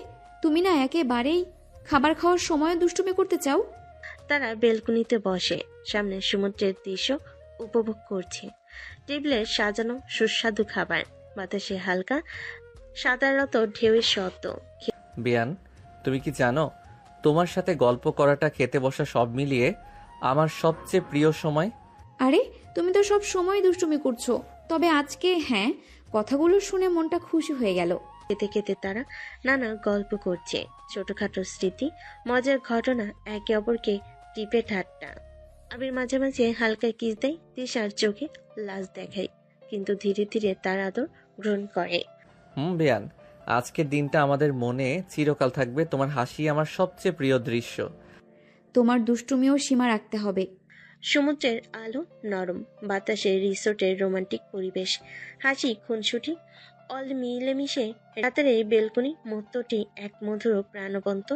তুমি না একেবারেই খাবার খাওয়ার সময় দুষ্টুমি করতে চাও। তারা বেলকনিতে বসে সামনে সমুদ্রের দৃশ্য উপভোগ করছে। টেবিলে সাজানো সুস্বাদু খাবার, বাতাসে হালকা সাদারত ঢেউয়ের শব্দ। বেয়ান, তুমি কি জানো, তোমার সাথে গল্প করাটা, খেতে বসা সব মিলিয়ে আমার সবচেয়ে প্রিয় সময়। আরে তুমি তো সব সময় দুষ্টুমি করছো, তবে আজকে হ্যাঁ, কথাগুলো শুনে মনটা খুশি হয়ে গেল। খেতে খেতে তারা নানা গল্প করছে, ছোটখাটো স্মৃতি, মজার ঘটনা, একে অপরকে টিপে ঠাট্টা। আবির মাঝে মাঝে হালকা কিস দেয়, তিশার চোখে লাজ দেখায়, কিন্তু ধীরে ধীরে তার আদর গ্রহণ করে। বেয়ান, আজকের দিনটা আমাদের মনে চিরকাল থাকবে। তোমার হাসি আমার সবচেয়ে প্রিয় দৃশ্য। তোমার দুষ্টুমিও সীমা রাখতে হবে। সমুদ্রের আলো, নরম বাতাসে রিসোর্টের রোমান্টিক পরিবেশ, হাসি, খুনসুটি অল মিলেমিশে রাতের এই বেলকনি মুহূর্তটি এক মধুর প্রাণবন্ত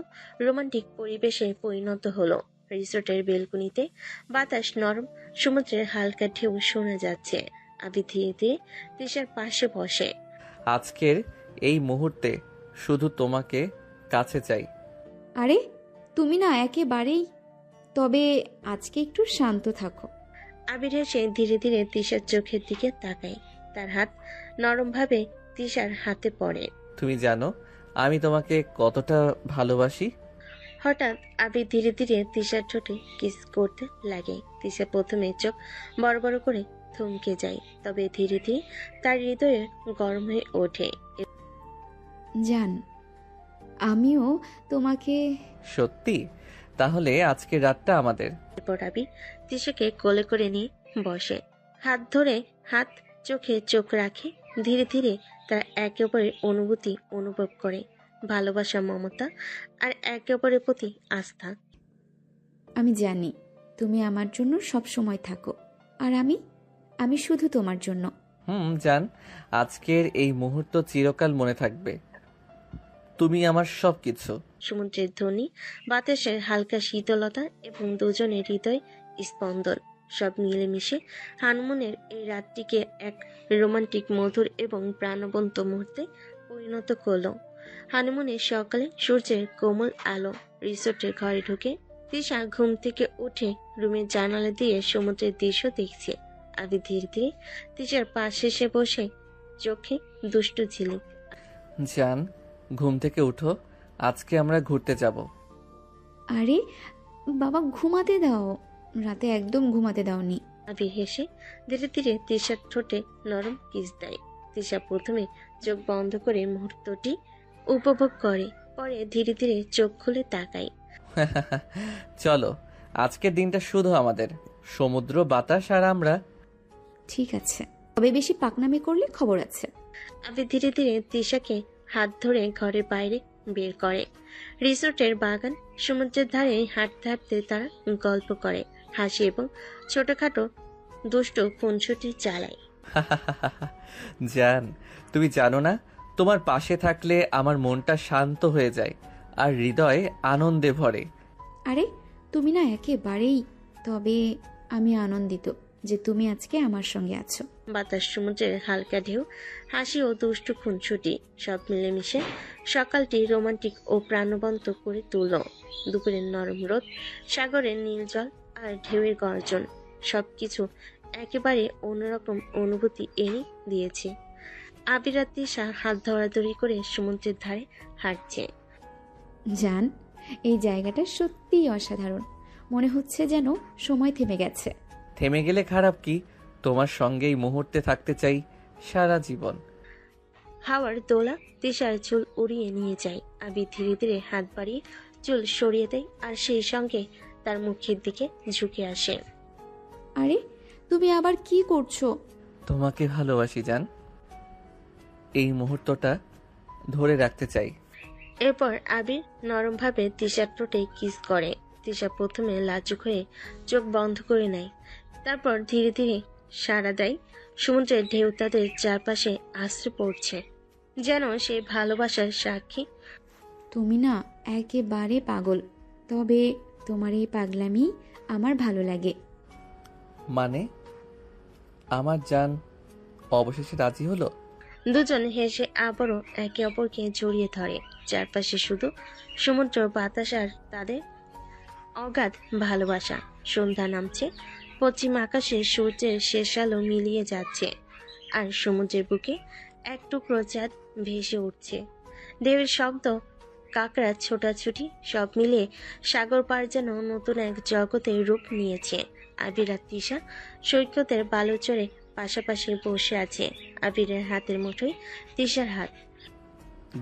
রোমান্টিক পরিবেশে পরিণত হলো। রিসোর্টের বেলকনিতে বাতাস নরম, সমুদ্রের হালকা ঢেউ শোনা যাচ্ছে। আবি ধীরে ধীরে তিশার পাশে বসে। আজকের এই মুহূর্তে শুধু তোমাকে কাছে চাই। আরে তুমি না একেবারেই, তবে আজকে একটু শান্ত থাকো। আবির হেসে ধীরে ধীরে তিশার চোখের দিকে তাকায়। তার হাত নরমভাবে তিশার হাতে পড়ে। তুমি জানো আমি তোমাকে কতটা ভালোবাসি। হঠাৎ আবির ধীরে ধীরে তিশার ঠোঁটে কিস করতে লাগে। তিশা প্রথমে চোখ বড় বড় করে থমকে যায়, তবে ধীরে ধীরে তার হৃদয়ে গরম হয়ে ওঠে। জান, আমিও তোমাকে। সত্যি? তাহলে আজকের রাতটা আমাদের। এরপর আবির তিশাকে কোলে করে নিয়ে বসে, হাত ধরে হাত, চোখে চোখ রাখে। ধীরে ধীরে তারা একে অপরের অনুভূতি অনুভব করে, ভালোবাসা, মমতা আর একে অপরের প্রতি আস্থা। আমি জানি তুমি আমার জন্য সব সময় থাকো, আর আমি শুধু তোমার জন্য। জান, আজকের এই মুহূর্ত চিরকাল মনে থাকবে। তুমি আমার সবকিছু। সমুদ্রের ধ্বনি, বাতাসের হালকা শীতলতা এবং দুজনের হৃদয় স্পন্দন সব মিলেমিশে হানিমুনের এই রাতটিকে এক রোমান্টিক, মধুর এবং প্রাণবন্ত মুহূর্তে পরিণত করলো। হানিমুনের সকালে সূর্যের কোমল আলো রিসোর্টের ঘরে ঢুকে তিশা ঘুম থেকে উঠে রুমের জানালা দিয়ে সমুদ্রের দৃশ্য দেখছে। আবি ধীরে ধীরে তিশার পাশে এসে বসে, চোখে দুষ্টু ঝিলিক। জান, ঘুম থেকে উঠো, আজকে আমরা ঘুরতে যাব। আরে বাবা, ঘুমাতে দাও, রাতে একদম ঘুমাতে দাওনি। আবির হেসে ধীরে ধীরে তিশার ঠোঁটে নরম কিস দেয়। তিশা প্রথমে চোখ বন্ধ করে মুহূর্তটি উপভোগ করে, পরে ধীরে ধীরে চোখ খুলে তাকায়। চলো, আজকের দিনটা শুধু আমাদের, সমুদ্র, বাতাস আর আমরা। ঠিক আছে, তবে বেশি পাকনামি করলে খবর আছে। আবির ধীরে ধীরে তিশাকে হাত ধরে ঘরের বাইরে বের করে। রিসোর্টের বাগান, সমুদ্রের ধারে হাঁটতে হাঁটতে তারা গল্প করে, হাসি এবং ছোটখাটো দুষ্ট খুনসুটি চালায়। জান, তুমি জানো না, তোমার পাশে থাকলে আমার মনটা শান্ত হয়ে যায় আর হৃদয় আনন্দে ভরে। আরে তুমি না একেবারেই, তবে আমি আনন্দিত যে তুমি আজকে আমার সঙ্গে আছো। বাতাস, সমুদ্রের হালকা ঢেউ, হাসি ও দুষ্টু খুনছুটি সব মিলেমিশে সকালটি রোমান্টিক ও প্রাণবন্ত করে তুলল। দুপুরের নরম রোদ, সাগরের নীল জল আর ঢেউয়ের গর্জন সবকিছু একেবারে অন্যরকম অনুভূতি এনে দিয়েছে। আবির আর তিশা হাত ধরাধরি করে সমুদ্রের ধারে হাঁটছে। জান, এই জায়গাটা সত্যিই অসাধারণ, মনে হচ্ছে যেন সময় থেমে গেছে। থেমে গেলে খারাপ কি? তোমার সঙ্গে এই মুহূর্তে থাকতে চাই সারা জীবন। হাওয়ার দোলা তিশার চুল উড়িয়ে নিয়ে যায়। আবির ধীরে ধীরে হাত বাড়িয়ে চুল সরিয়ে দেয় আর সেই সঙ্গে তার মুখের দিকে ঝুঁকে আসে। আরে তুমি আবার কি করছো? তোমাকে ভালোবাসি জান, এই মুহূর্তটা ধরে রাখতে চাই। এরপর আবির নরমভাবে তিশার ঠোঁটে কিস করে। তিশা প্রথমে লাজুক হয়ে চোখ বন্ধ করে নেয়, তারপর ধীরে ধীরে সাড়া দেয়। সমুদ্রের ঢেউ তাদের চারপাশে আশ্রে পড়ছে, যেন সে ভালোবাসার সাক্ষী। তুমি না একেবারে পাগল, তবে তোমার এই পাগলামি আমার ভালো লাগে। মানে আমার জান অবশেষে রাজি হলো? দুজন হেসে আবারও একে অপরকে জড়িয়ে ধরে। চারপাশে শুধু সমুদ্র, বাতাস আর তাদের অগাধ ভালোবাসা। সন্ধ্যা নামছে, পশ্চিম আকাশে সূর্যের শেষ আলো মিলিয়ে যাচ্ছে আর সমুদ্রের বুকে এক টুকরো চাঁদ ভেসে উঠছে। ঢেউয়ের শব্দ, কাকড়া ছোটাছুটি সব মিলিয়ে সাগর পার যেন নতুন এক জগতের রূপ নিয়েছে। আবির আর তিশা সৈকতের বালুচরে পাশাপাশি বসে আছে। আবিরের হাতের মুঠোয় তিশার হাত।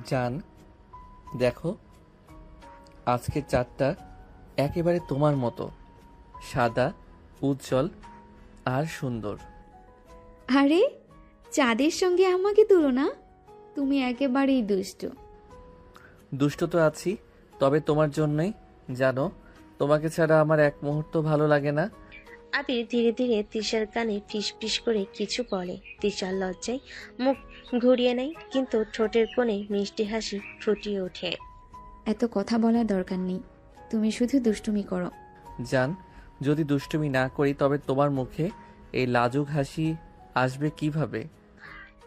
জান দেখো, আজকের চাঁদটা একেবারে তোমার মতো সাদা, উজ্জ্বল আর সুন্দর। আরে চাঁদের সঙ্গে আমাকে তুলনা? তুমি একেবারেই দুষ্টু। দুষ্ট তো আছি, তবে তোমার জন্যই। জানো, তোমাকে ছাড়া আমার এক মুহূর্ত ভালো লাগে না। আবির ধীরে ধীরে তিশার কানে ফিস ফিস করে কিছু বলে। তিশার লজ্জায় মুখ ঘুরিয়ে নেয়, কিন্তু ঠোঁটের কোণে মিষ্টি হাসি ফুটিয়ে ওঠে। এত কথা বলার দরকার নেই, তুমি শুধু দুষ্টুমি করো। জান, যদি দুষ্টুমি না করি তবে তোমার মুখে এই লাজুক হাসি আসবে কিভাবে?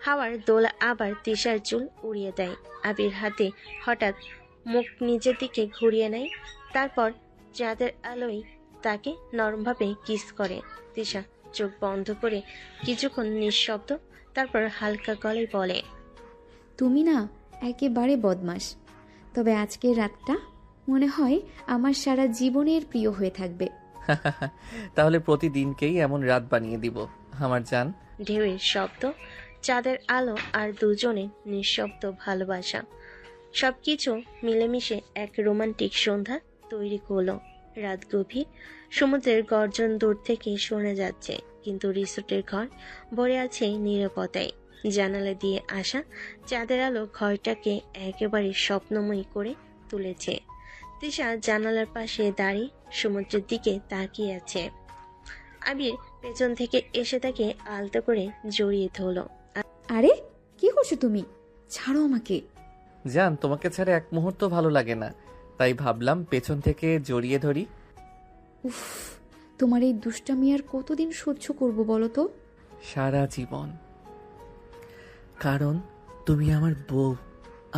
হাওয়ার দোলা আবার তিশার চুল উড়িয়ে দেয়। আবির হাতে হঠাৎ মুখ নিজের দিকে ঘুরিয়ে নেয়, তারপর চাঁদের আলোয় তাকে নরমভাবে কিস করে। তিশা চোখ বন্ধ করে কিছুক্ষণ নিঃশব্দ, তারপর হালকা গলায় বলে, তুমি না একেবারে বদমাশ, তবে আজকের রাতটা মনে হয় আমার সারা জীবনের প্রিয় হয়ে থাকবে। তাহলে প্রতিদিনকেই এমন রাত বানিয়ে দিব আমার জান। ঢেউয়ের শব্দ, চাঁদের আলো আর দুজনের নিঃশব্দ ভালোবাসা সবকিছু মিলেমিশে এক রোমান্টিক সন্ধ্যা তৈরি করলো। রাত গভীর, সমুদ্রের গর্জন দূর থেকে শোনা যাচ্ছে, কিন্তু রিসোর্টের ঘর ভরে আছে নীরবতায়। জানালা দিয়ে আসা চাঁদের আলো ঘরটাকে একেবারে স্বপ্নময়ী করে তুলেছে। তিশা জানালার পাশে দাঁড়িয়ে সমুদ্রের দিকে তাকিয়ে আছে। আবির পেছন থেকে এসে তাকে আলতো করে জড়িয়ে ধরল। আরে কি করছো তুমি? ছাড়ো আমাকে। জান, তোমাকে ছাড়া এক মুহূর্ত ভালো লাগে না, তাই ভাবলাম পেছন থেকে জড়িয়ে ধরি। উফ, তোমার এই দুষ্টামি আর কতদিন সহ্য করব বলো তো? সারা জীবন, কারণ তুমি আমার বউ,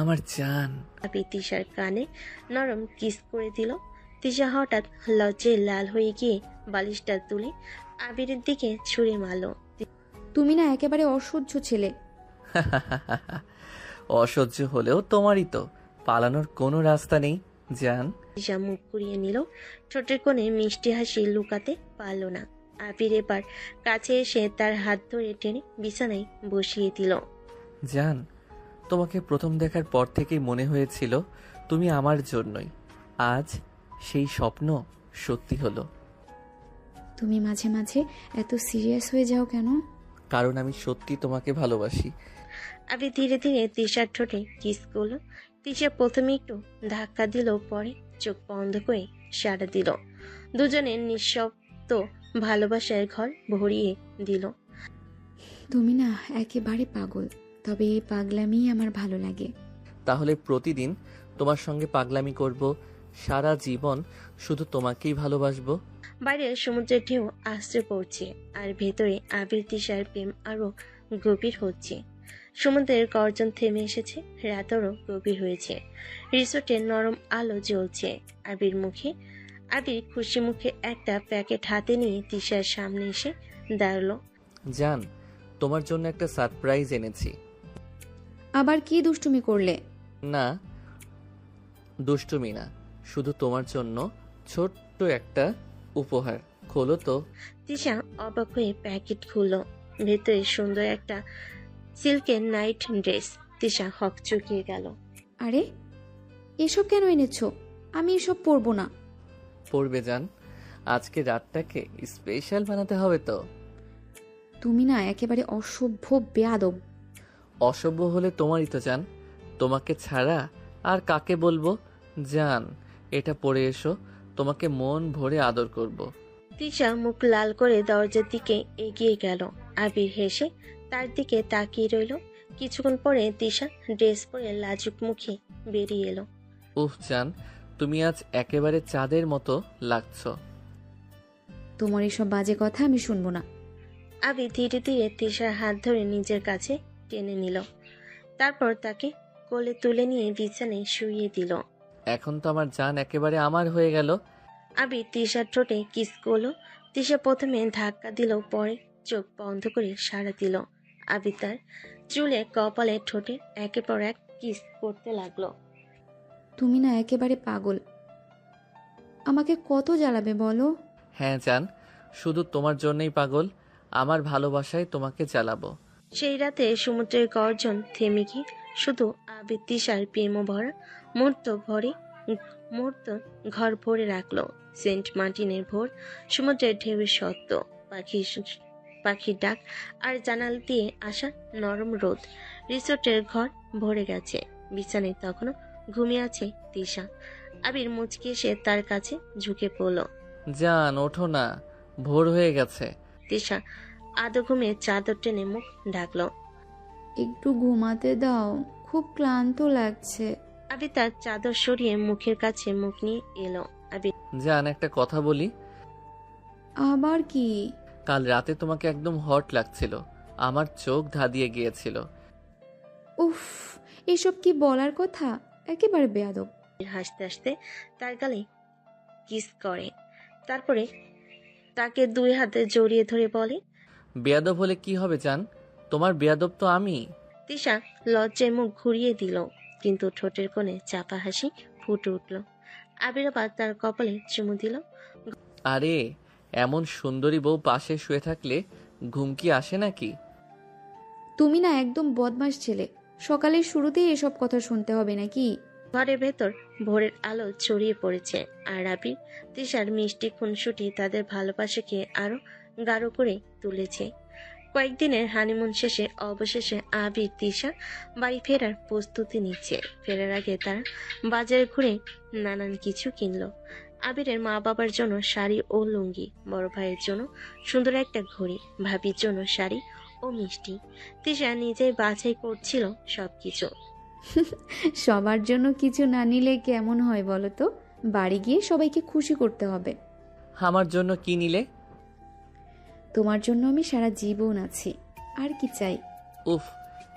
আমার জান। আবির তিশার কানে নরম কিস করে দিল। তিশা হঠাৎ লজ্জায় লাল হয়ে গিয়ে বালিশটা তুলে আবিরের দিকে ছুঁড়ে মারল। তুমি না একেবারে অসহ্য ছেলে। অসহ্য হলেও তোমারই তো পালানোর কোনো রাস্তা নেই জান। তিশা মুখ ঘুরিয়ে নিল, ঠোঁটের কোণে মিষ্টি হাসি লুকাতে পারল না। আবির এবার কাছে এসে তার হাত ধরে টেনে বিছানায় বসিয়ে দিল। জান, তোমাকে প্রথম দেখার পর থেকেই মনে হয়েছিল তুমি আমার জন্যই। আজ সেই স্বপ্ন সত্যি হলো। তুমি মাঝে মাঝে এত সিরিয়াস হয়ে যাও কেন? কারণ আমি সত্যি তোমাকে ভালোবাসি। আবির ধীরে ধীরে তিশার ঠোঁটে কিস করলো। তিশা প্রথমে একটু ধাক্কা দিল, পরে চোখ বন্ধ করে সাড়া দিল। দুজনের নিঃশব্দ ভালোবাসার ঘর ভরিয়ে দিল। তুমি না একেবারে পাগল, তবে এই পাগলামি আমার ভালো লাগে। তাহলে প্রতিদিন তোমার সঙ্গে পাগলামি করব, সারা জীবন শুধু তোমাকেই ভালোবাসবো। বাইরে সমুদ্রের ঢেউ আশ্রে পড়ছে, আর ভেতরে আবির তিশার প্রেম আরো গভীর হচ্ছে। সমুদ্রের গর্জন থেমে এসেছে, রাত আরো গভীর হয়েছে। রিসোর্টের নরম আলো জ্বলছে। আবির খুশি মুখে একটা প্যাকেট হাতে নিয়ে তিশার সামনে এসে দাঁড়ালো। জান, তোমার জন্য একটা সারপ্রাইজ এনেছি। আবার কি দুষ্টুমি করলে? না, দুষ্টুমি না, শুধু তোমার জন্য ছোট্ট একটা উপহার। খোলো তো। তিশা অবাক হয়ে প্যাকেট খুললো। ভেতরে সুন্দর একটা সিল্কের নাইট ড্রেস। তিশা হকচকিয়ে গেল। আরে, এসব কেন এনেছো? আমি এসব পরবো না। পড়বে জান, আজকে রাতটাকে স্পেশাল বানাতে হবে তো। তুমি না একেবারে অসভ্য বেয়াদব। অসভ্য হলে তোমারই তো জান, তোমাকে ছাড়া আর কাকে বলবো। জান, এটা পরে এসো, তোমাকে মন ভরে আদর করব। তিশা মুখ লাল করে দরজার দিকে এগিয়ে গেল। আবির হেসে তার দিকে তাকিয়ে রইল। কিছুক্ষণ পরে তিশা ড্রেস পরে লাজুক মুখে বেরিয়ে এলো। উফ জান, তুমি আজ একেবারে চাঁদের মতো লাগছো। তোমার এসব বাজে কথা আমি শুনবো না। আবির ধীরে ধীরে তিশার হাত ধরে নিজের কাছে টেনে নিল। তারপর তাকে কোলে তুলে নিয়ে বিছানায় শুইয়ে দিল। এখন তো আমার জান একেবারে আমার হয়ে গেল। আবির তিশার ঠোঁটে কিস করলো। তিশা প্রথমে ধাক্কা দিল, পরে চোখ বন্ধ করে সাড়া দিল। আবির তার চুলে, কপালে, ঠোঁটে একের পর এক কিস করতে লাগলো। তুমি না একেবারে পাগল। আমাকে কত জ্বালাবে বলো? হ্যাঁ জান, শুধু তোমার জন্যই পাগল। আমার ভালোবাসায় তোমাকে জ্বালাবো। সেই রাতে সমুদ্রের গর্জন থেমে গিয়ে শুধু আবির তিশার প্রেম ভরা মুহূর্ত ঘর ভরে রাখলো। সেন্ট মার্টিনের ভোর, সমুদ্রের ঢেউয়ের শব্দ, পাখির ডাক, আর জানাল দিয়ে আসা নরম রোদ। রিসোর্টের ঘর ভরে গেছে। বিছানায় তখনও ঘুমিয়ে আছে তিশা। আবির মুচকি এসে তার কাছে ঝুঁকে পড়ল। জান, ওঠো না, ভোর হয়ে গেছে। তিশা আদো ঘুমিয়ে চাদর টেনে মুখ ঢাকলো। একটু ঘুমাতে দাও, খুব ক্লান্ত লাগছে। আবির তার চাদর সরিয়ে মুখের কাছে মুখ নিয়ে এলো। আবির, জান, একটা কথা বলি। আবার কি? কাল রাতে তোমাকে একদম হট লাগছিল, আমার চোখ ধাঁধিয়ে গিয়েছিল। উফ, এসব কি বলার কথা? একেবারে বেয়াদব। হাসতে হাসতে তার গালে কিস করে। তারপরে তাকে দুই হাতে জড়িয়ে ধরে বলে, বেয়াদব হলে কি হবে জান, তোমার বেয়াদব তো আমি। তিশা লজ্জায় মুখ ঘুরিয়ে দিল, কিন্তু ঠোঁটের কোণে চাপা হাসি ফুটে উঠল। আবির আবার তার কপালে চুমু দিল। আরে, এমন সুন্দরী বউ পাশে শুয়ে থাকলে ঘুম কি আসে নাকি? তুমি না একদম বদমাশ ছেলে। সকালের শুরুতেই এসব কথা শুনতে হবে নাকি? ঘরের ভেতর ভোরের আলো ছড়িয়ে পড়েছে, আর আবির তিশার মিষ্টি খুনসুটি তাদের ভালোবাসাকে আরো গাঢ় করে তুলেছে। কয়েকদিনের হানিমুন শেষে অবশেষে আবির তিশা বাড়ি ফেরার প্রস্তুতি নিচ্ছে। ফেরার আগে তারা বাজারে ঘুরে নানান কিছু কিনলো। আবিরের মা বাবার জন্য শাড়ি ও লুঙ্গি, বড় ভাইয়ের জন্য সুন্দর একটা ঘড়ি, ভাবির জন্য শাড়ি ও মিষ্টি। তিশা নিজেই বাছাই করছিল সবকিছু। সবার জন্য কিছু না নিলে কেমন হয় বলো তো? বাড়ি গিয়ে সবাইকে খুশি করতে হবে। আমার জন্য কি নিলে? তোমার জন্য আমি সারা জীবন আছি, আর কি চাই? উফ,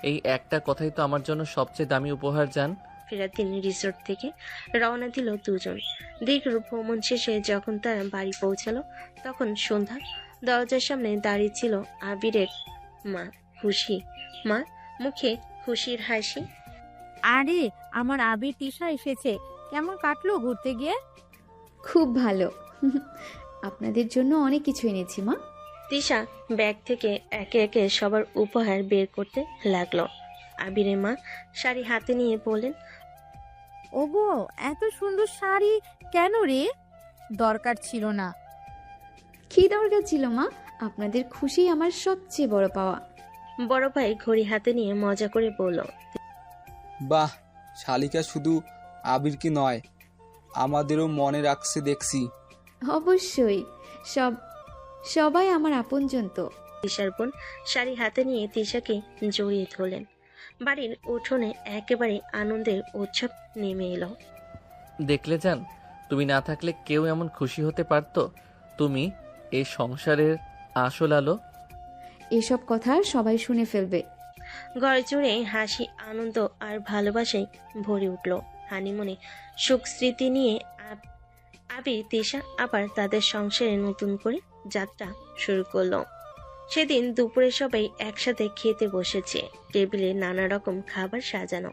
এই একটা কথাই তো আমার জন্য সবচেয়ে দামি উপহার জান। ফেরার দিন রিসোর্ট থেকে রওনা দিল দুজন। দীর্ঘ ভ্রমণ শেষে যখন তারা বাড়ি পৌঁছালো, তখন সন্ধ্যা। দরজার সামনে দাঁড়িয়ে ছিল আবিরের মা, খুশি মা, মুখে খুশির হাসি। আরে, আমার আবির তিশা এসেছে। কেমন কাটলো ঘুরতে গিয়ে? খুব ভালো। আপনাদের জন্য অনেক কিছু এনেছি মা। তিশা ব্যাগ থেকে একে একে সবার উপহার বের করতে লাগলো। আবিরের মা শাড়ি হাতে নিয়ে বললেন, ওগো, এত সুন্দর শাড়ি কেন রে? দরকার ছিল না। কি দরকার ছিল মা? আপনাদের খুশি আমার সবচেয়ে বড় পাওয়া। বড় ভাই ঘড়ি হাতে নিয়ে মজা করে বলল, বাহ, শালিকা শুধু আবিরকে নয়, আমাদেরও মনে রাখছে দেখছি। অবশ্যই, সবাই আমার আপনজন তো। তিশার বোন শাড়ি হাতে নিয়ে তিশাকে জড়িয়ে ধরলেন। বাড়ির উঠোনে একেবারে আনন্দের উৎসব নেমে এলো। দেখলে যান, তুমি না থাকলে কেউ এমন খুশি হতে পারতো? তুমি এই সংসারের আসল আলো। এসব কথা সবাই শুনে ফেলবে। ঘর জুড়ে হাসি, আনন্দ আর ভালোবাসায় ভরে উঠল। হানিমুনে সুখ স্মৃতি নিয়ে আবির তিশা আবার তাদের সংসারে নতুন করে যাত্রা শুরু করলো। সেদিন দুপুরে সবাই একসাথে খেতে বসেছে। টেবিলে নানা রকম খাবার সাজানো।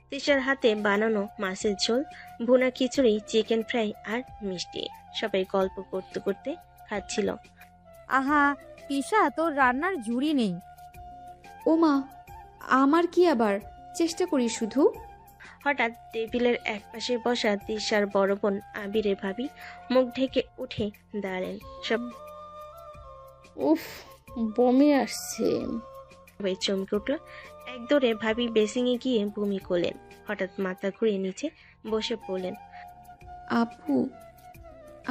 তিশার হাতে বানানো মাছের ঝোল, ভুনা খিচুড়ি, চিকেন ফ্রাই আর মিষ্টি। সবাই গল্প করতে করতে খাচ্ছিল। আহা তিশা, তোর রান্নার জুড়ি নেই। ও মা, আমার কি আবার? চেষ্টা করি শুধু। হঠাৎ টেবিলের একপাশে বসা তিশার বড় বোন আবিরের ভাবি মুখ ঢেকে উঠে দাঁড়ালেন। উফ, বমি আসছে। সবাই চমকে উঠল। এক দৌড়ে ভাবি বেসিংয়ে গিয়ে বমি করলেন। হঠাৎ মাথা ঘুরিয়ে নিচে বসে পড়লেন। আপু,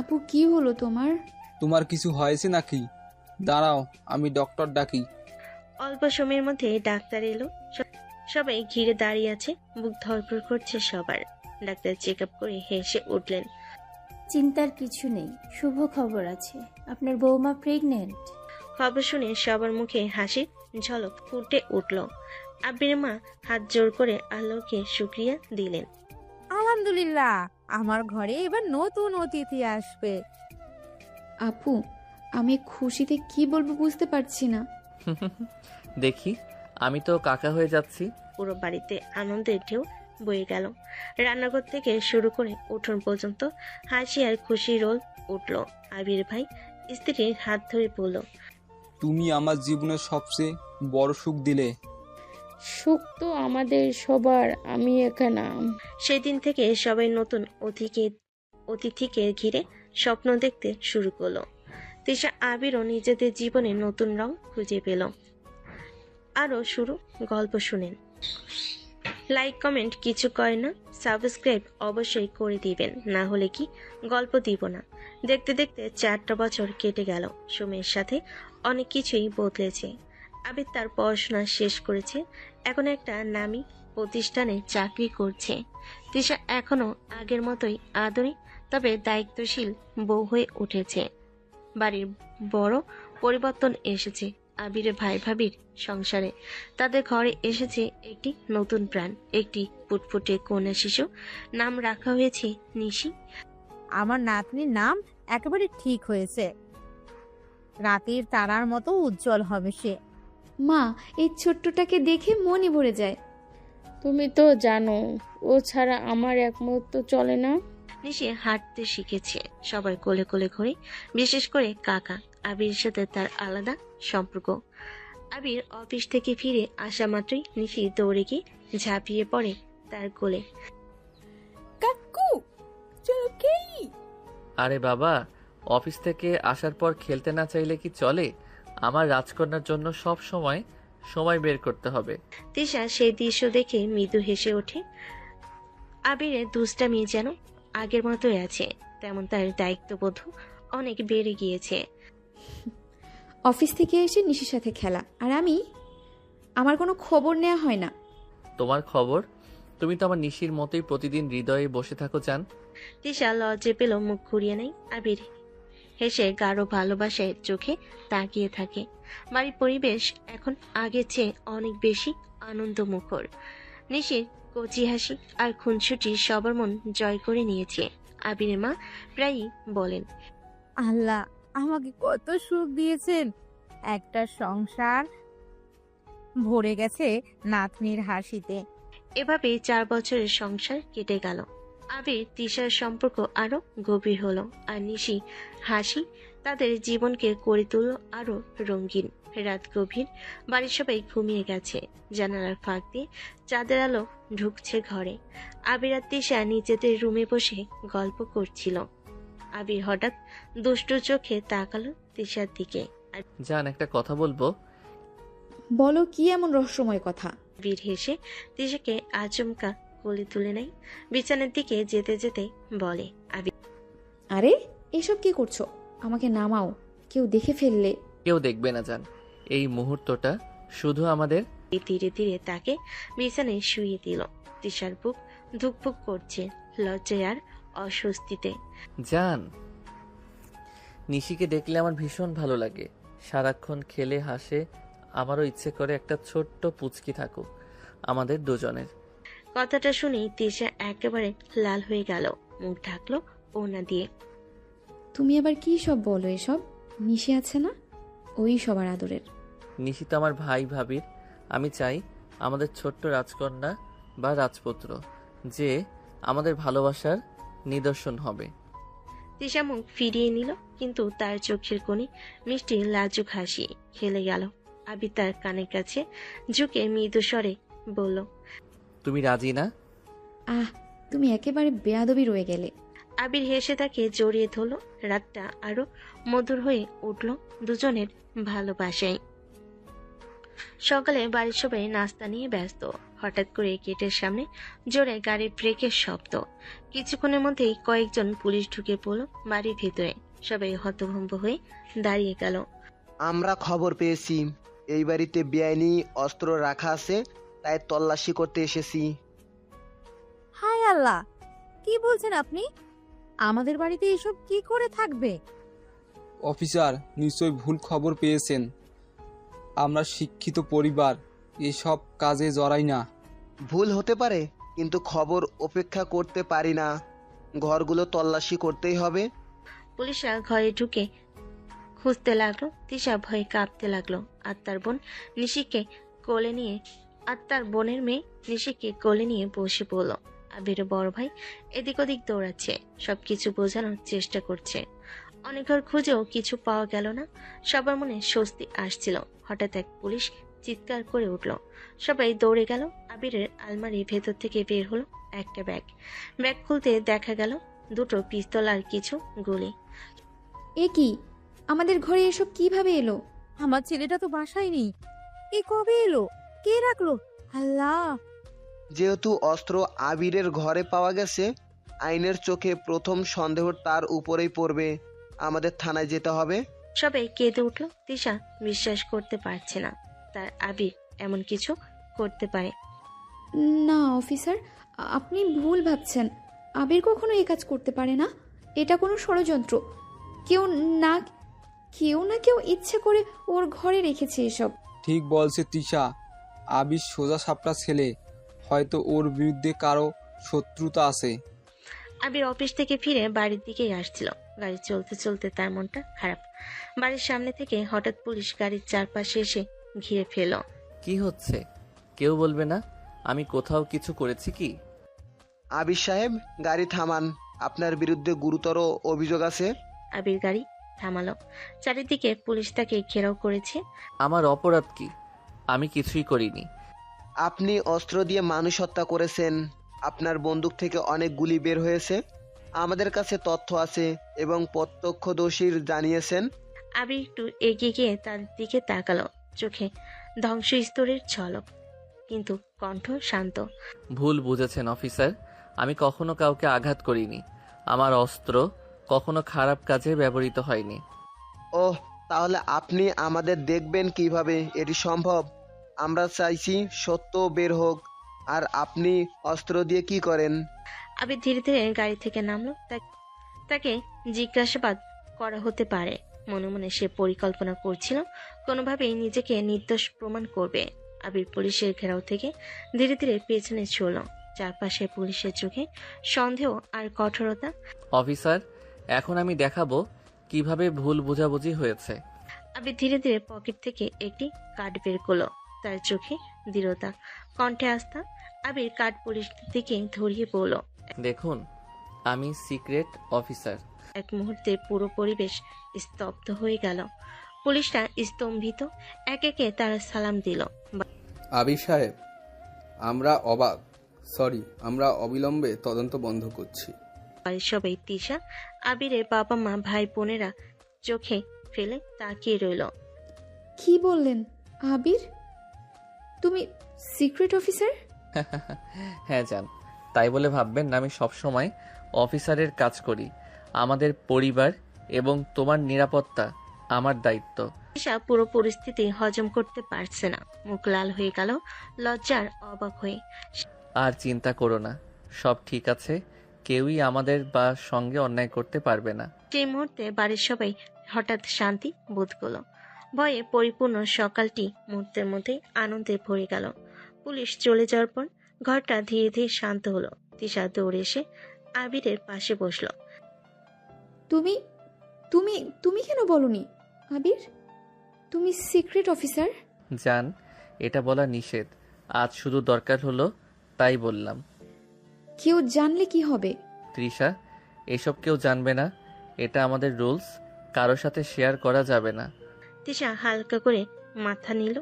আপু কি হলো তোমার? তোমার কিছু হয়েছে নাকি? দাঁড়াও, আমি ডক্টর ডাকি। অল্প সময়ের মধ্যে ডাক্তার এলো। সবাই ঘিরে দাঁড়িয়ে আছে। বুক ধড়ফড় করছে সবার। ডাক্তার চেক আপ করে হেসে উঠলেন। চিন্তার কিছু নেই, শুভ খবর আছে, আপনার বৌমা প্রেগনেন্ট। খবর শুনে সবার মুখে হাসির ঝলক ফুটে উঠল। আবির মা হাত জোর করে আল্লাহকে শুকরিয়া দিলেন। আলহামদুলিল্লাহ, আমার ঘরে এবার নতুন অতিথি আসবে। আপু, আমি খুশিতে কি বলবো বুঝতে পারছি না। দেখি, আমি তো কাকা হয়ে যাচ্ছি। পুরো বাড়িতে আনন্দের ঢেউ বয়ে গেল। রান্নাঘর থেকে শুরু করে উঠোন পর্যন্ত হাসি আর খুশি রোল উঠল। আবির ভাই স্ত্রীর হাত ধরে বলল, তুমি আমার জীবনের সবচেয়ে বড় সুখ দিলে। সুখ তো আমাদের সবার, আমি এখানে। সেদিন থেকে সবাই নতুন অতিথিকে ঘিরে স্বপ্ন দেখতে শুরু করলো। তিশা আবিরও নিজেদের জীবনে নতুন রং খুঁজে পেল। আরও শুরু গল্প শুনেন। লাইক কমেন্ট কিছু করে না, সাবস্ক্রাইব অবশ্যই করে দিবেন, না হলে কি গল্প দিব না। দেখতে দেখতে 4টা বছর কেটে গেল। সময়ের সাথে অনেক কিছুই বদলেছে। আবির তার পড়াশোনা শেষ করেছে, এখন একটা নামী প্রতিষ্ঠানে চাকরি করছে। তিশা এখনো আগের মতোই আদরে তবে দায়িত্বশীল বউ হয়ে উঠেছে। বাড়ির বড় পরিবর্তন এসেছে আবিরের ভাই ভাবির সংসারে। তাদের ঘরে এসেছে একটি নতুন প্রাণ, একটি ফুটফুটে কন্যা শিশু। নাম রাখা হয়েছে নিশি। আমার নাতনির নাম একেবারে ঠিক হয়েছে, রাতের তারার মতো উজ্জ্বল হবে সে। মা, এই ছোট্টটাকে দেখে মনই ভরে যায়। তুমি তো জানো ও ছাড়া আমার এক মুহূর্ত চলে না। নিশি হাঁটতে শিখেছে, সবাই কোলে কোলে ঘুরে, বিশেষ করে কাকা। আবির সাথে তার আলাদা সম্পর্ক। আবির অফিস থেকে ফিরে আসা মাত্রই নিশি দৌড়ে গিয়ে ঝাঁপিয়ে পড়ে তার কোলে। কাকু, চলো খেলি। আরে বাবা, অফিস থেকে আসার পর খেলতে না চাইলে কি চলে? আমার রাজকন্যার জন্য সব সময় বের করতে হবে। তিশা সেই দৃশ্য দেখে মৃদু হেসে ওঠে। আবিরের দুষ্টামি যেন আগের মতোই আছে, তেমন তার দায়িত্ববোধ অনেক বেড়ে গিয়েছে। অফিস থেকে এসে নিশির সাথে খেলা, আর আমার কোনো খবর নেওয়া হয় না। তোমার খবর? তুমি তো আমার নিশির মতোই প্রতিদিন হৃদয়ে বসে থাকো জান। তিশা লজ্জে পেল, মুখ ঘুরিয়ে নেয়। আবির হেসে গাঢ় ভালোবাসায় চোখে তাকিয়ে থাকে। বাড়ির পরিবেশ এখন আগের চেয়ে অনেক বেশি আনন্দমুখর। নিশির কচি হাসি আর খুনসুটি সবার মন জয় করে নিয়েছে। আবিরের মা প্রায়ই বলেন, আল্লাহ আমাকে কত সুখ দিয়েছেন, একটা সংসার ভরে গেছে নাতনির হাসিতে। এভাবে 4 বছরের সংসার কেটে গেল। আবির তিশার সম্পর্ক আরো গভীর হলো, আর নিশি হাসি তাদের জীবনকে করে তুলল আরো রঙিন। রাত গভীর, বাড়ির সবাই ঘুমিয়ে গেছে। জানালার ফাঁক দিয়ে চাঁদের আলো ঢুকছে ঘরে। আবির আর তিশা নিজেদের রুমে বসে গল্প করছিল। আবির হঠাৎ দুষ্টু চোখে তাকালো তিশার দিকে। জান, একটা কথা বলবো। বলো, কি এমন রহস্যময় কথা? আবির হেসে তিশাকে আচমকা কোলে তুলে নেয়। বিছানার দিকে যেতে যেতে বলে, আবির, আরে এসব কি করছো? আমাকে নামাও, কেউ দেখে ফেললে। কেউ দেখবে না জান। এই মুহূর্তটা শুধু আমাদের। ধীরে ধীরে তাকে বিছানায় শুইয়ে দিল। তিশার বুক ধুকপুক করছে লজ্জায় আর অস্বস্তিতে। জান, নিশিকে দেখলে আমার ভীষণ ভালো লাগে। সারাক্ষণ খেলে হাসে। আমারও ইচ্ছে করে একটা ছোট্ট পুচকি থাকুক আমাদের দুজনের। কথাটা শুনেই তিশা একেবারে লাল হয়ে গেল, মুখ ঢাকলো ওনা দিয়ে। তুমি আবার কি সব বলো এসব? নিশি আছে না, ওই সবার আদরের। নিশি তো আমার ভাই ভাবির। আমি চাই আমাদের ছোট্ট রাজকন্যা বা রাজপুত্র যে আমাদের ভালোবাসার নিদর্শন হবে। তিশা মুখ ফিরিয়ে নিল, কিন্তু তার চোখের কোণে মিষ্টি লাজুক হাসি খেলে গেল। আবির তার কানের কাছে ঝুঁকে মৃদু স্বরে বলল, তুমি রাজি না? আহ, তুমি একেবারে বেয়াদবি রয়ে গেলে। আবির হেসে তাকে জড়িয়ে ধরল। রাতটা আরো মধুর হয়ে উঠল দুজনের ভালোবাসায়। সকালে বাড়ির সবাই নাস্তা নিয়ে ব্যস্ত। হঠাৎ করে গেটের সামনে জোরে গাড়ির ব্রেকের শব্দ। কিছুক্ষণের মধ্যেই কয়েকজন পুলিশ ঢুকে পড়ল বাড়ির ভিতরে। সবাই হতভম্ব হয়ে দাঁড়িয়ে গেল। আমরা খবর পেয়েছি এই বাড়িতে বেআইনি অস্ত্র রাখা আছে, তাই তল্লাশি করতে এসেছি। হায় আল্লাহ, কি বলছেন আপনি? আমাদের বাড়িতে এসব কি করে থাকবে? অফিসার নিশ্চয়ই ভুল খবর পেয়েছেন। আমরা শিক্ষিত পরিবার, এসব কাজে জড়াই না। ভুল হতে পারে, কিন্তু খবর উপেক্ষা করতে পারি না। ঘরগুলো তল্লাশি করতেই হবে। পুলিশরা ঘরে ঢুকে খুঁজতে লাগলো। তিশা ভয়ে কাঁপতে লাগলো। আত্মার বোনের মেয়ে নিশিকে কোলে নিয়ে বসে পড়ল। আবির বড় ভাই এদিক ওদিক দৌড়াচ্ছে, সবকিছু বোঝানোর চেষ্টা করছে। অনেক ঘর খুঁজেও কিছু পাওয়া গেল না। সবার মনে স্বস্তি আসছিল। হঠাৎ এক পুলিশ চিৎকার করে উঠল। সবাই দৌড়ে গেল। আবিরের আলমারির ভেতর থেকে বের হলো একটা ব্যাগ। ব্যাগ খুলতে দেখা গেল দুটো পিস্তল আর কিছু গুলি। এ কি, আমাদের ঘরে এসব কিভাবে এলো? আমার ছেলেটা তো বাসায় নেই। এ কবে এলো? কে রাখলো? আল্লাহ! যেহেতু অস্ত্র আবিরের ঘরে পাওয়া গেছে, আইনের চোখে প্রথম সন্দেহ তার উপরেই পড়বে। আমাদের থানায় যেতে হবে। সবাই কেঁদে উঠল। তিশা বিশ্বাস করতে পারছে না তার আবির এমন কিছু করতে পারে। না অফিসার, আপনি ভুল ভাবছেন। আবির কখনো এই কাজ করতে পারে না। এটা কোনো ষড়যন্ত্র। কেউ না কেউ ইচ্ছে করে ওর ঘরে রেখেছে এসব। ঠিক বলছে তিশা, আবির সোজা সাপটা ছেলে। হয়তো ওর বিরুদ্ধে কারো শত্রুতা আছে। আবির অফিস থেকে ফিরে বাড়ির দিকেই আসছিল। গাড়ি চলতে চলতে তার মনটা খারাপ। বাড়ির সামনে থেকে হঠাৎ পুলিশ গাড়ির চারপাশে এসে ঘিরে ফেল। কি হচ্ছে? কেউ বলবে না আমি কোথাও কিছু করেছি কি? আবির সাহেব, গাড়ি থামান। আপনার বিরুদ্ধে গুরুতর অভিযোগ আছে। আবির গাড়ি থামালো। চারিদিকে পুলিশ তাকে ঘেরাও করেছে। আমার অপরাধ কি? আমি কিছুই করিনি। আপনি অস্ত্র দিয়ে মানুষ হত্যা করেছেন। আপনার বন্দুক থেকে অনেক গুলি বের হয়েছে। আমাদের কাছে তথ্য আছে এবং প্রত্যক্ষদর্শীর জানিয়েছেন। আবির একটু এগিয়ে গিয়ে তার দিকে তাকালো। চোখে ধ্বংসস্তূপের ঝলক, কিন্তু কণ্ঠ শান্ত। ভুল বুঝেছেন অফিসার, আমি কখনো কাউকে আঘাত করিনি। আমার অস্ত্র কখনো খারাপ কাজে ব্যবহৃত হয়নি। ওহ, তাহলে আপনি আমাদের দেখবেন কিভাবে? এটি সম্ভব? আমরা চাইছি সত্য বের হোক। আর আপনি অস্ত্র দিয়ে কি করেন? আবির ধীরে ধীরে গাড়ি থেকে নামলো। তাকে জিজ্ঞাসাবাদ করা হতে পারে। মনে মনে সে পরিকল্পনা করছিল কোনোভাবেই নিজেকে নির্দোষ প্রমাণ করবে। আবির পুলিশের ঘেরাও থেকে ধীরে ধীরে পেছনে চলল। চারপাশে পুলিশের চোখে সন্দেহ আর কঠোরতা। অফিসার, এখন আমি দেখাবো কিভাবে ভুল বোঝাবুঝি হয়েছে। আবির ধীরে ধীরে পকেট থেকে একটি কার্ড বের করলো। তার চোখে দৃঢ়তা, কণ্ঠে আস্থা। আবির কার্ড পুলিশদের দিকে ধরিয়ে পড়ল। দেখুন, আমি সিক্রেট অফিসার। এক মুহূর্তে পুরো পরিবেশ স্তব্ধ হয়ে গেল। পুলিশরা স্তম্ভিত। এক একে তারা সালাম দিল। আবির সাহেব, আমরা অবাক। আমরা অবিলম্বে তদন্ত বন্ধ করছি। বাড়ির সবাই তিশা, আবিরের বাবা মা, ভাই বোনেরা চোখে ফেলে তাকিয়ে রইল। কি বললেন আবির? তুমি সিক্রেট অফিসার? হ্যাঁ জান, তাই বলে ভাববেন না আমি সবসময় অফিসারের কাজ করি। আমাদের পরিবার এবং তোমার নিরাপত্তা আমার দায়িত্ব। তিশা পুরো পরিস্থিতি হজম করতে পারছে না, মুখ লাল হয়ে গেল লজ্জার অবাক হয়ে। আর চিন্তা করো না, সব ঠিক আছে। কেউই আমাদের বা সঙ্গে অন্যায় করতে পারবে না। সেই মুহূর্তে বাড়ির সবাই হঠাৎ শান্তি বোধ করলো। ভয়ে পরিপূর্ণ সকালটি মুহূর্তের মধ্যে আনন্দে ভরে গেল। পুলিশ চলে যাওয়ার পর ঘরটা ধীরে ধীরে শান্ত হলো। তিশা দৌড়ে এসে আবিরের পাশে বসলো। তুমি তুমি তুমি কেন বলনি আবির? তুমি সিক্রেট অফিসার? জান, এটা বলা নিষেধ। আজ শুধু দরকার হলো তাই বললাম। কেউ জানলে কি হবে? তৃষা, এসব কেউ জানবে না। এটা আমাদের রুলস, কারোর সাথে শেয়ার করা যাবে না। তিশা হালকা করে মাথা নিল,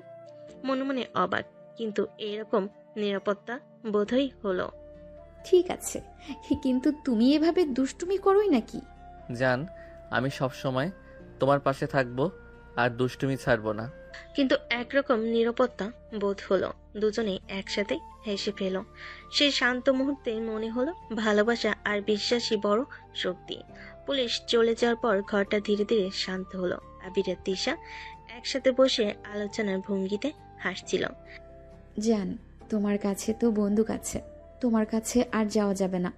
মনে মনে অবাক, কিন্তু এরকম নিরাপত্তা বোধই হলো। ঠিক আছে, কিন্তু তুমি এভাবে দুষ্টুমি করোই নাকি? জান, আমি সব সময় তোমার পাশে থাকবো আর দুষ্টুমি ছাড়বো না। কিন্তু একরকম নিরাপত্তা বোধ হলো। দুজনেই একসাথে হেসে ফেল। সেই শান্ত মুহূর্তে মনে হলো ভালোবাসা আর বিশ্বাসই বড় শক্তি। পুলিশ চলে যাওয়ার পর ঘরটা ধীরে ধীরে শান্ত হলো। আবির আর তিশা একসাথে বসে আলোচনার ভঙ্গিতে হাসছিল। জান, তোমার কাছে তো বন্দুক আছে, তোমার কাছে আর যাওয়া যাবে না।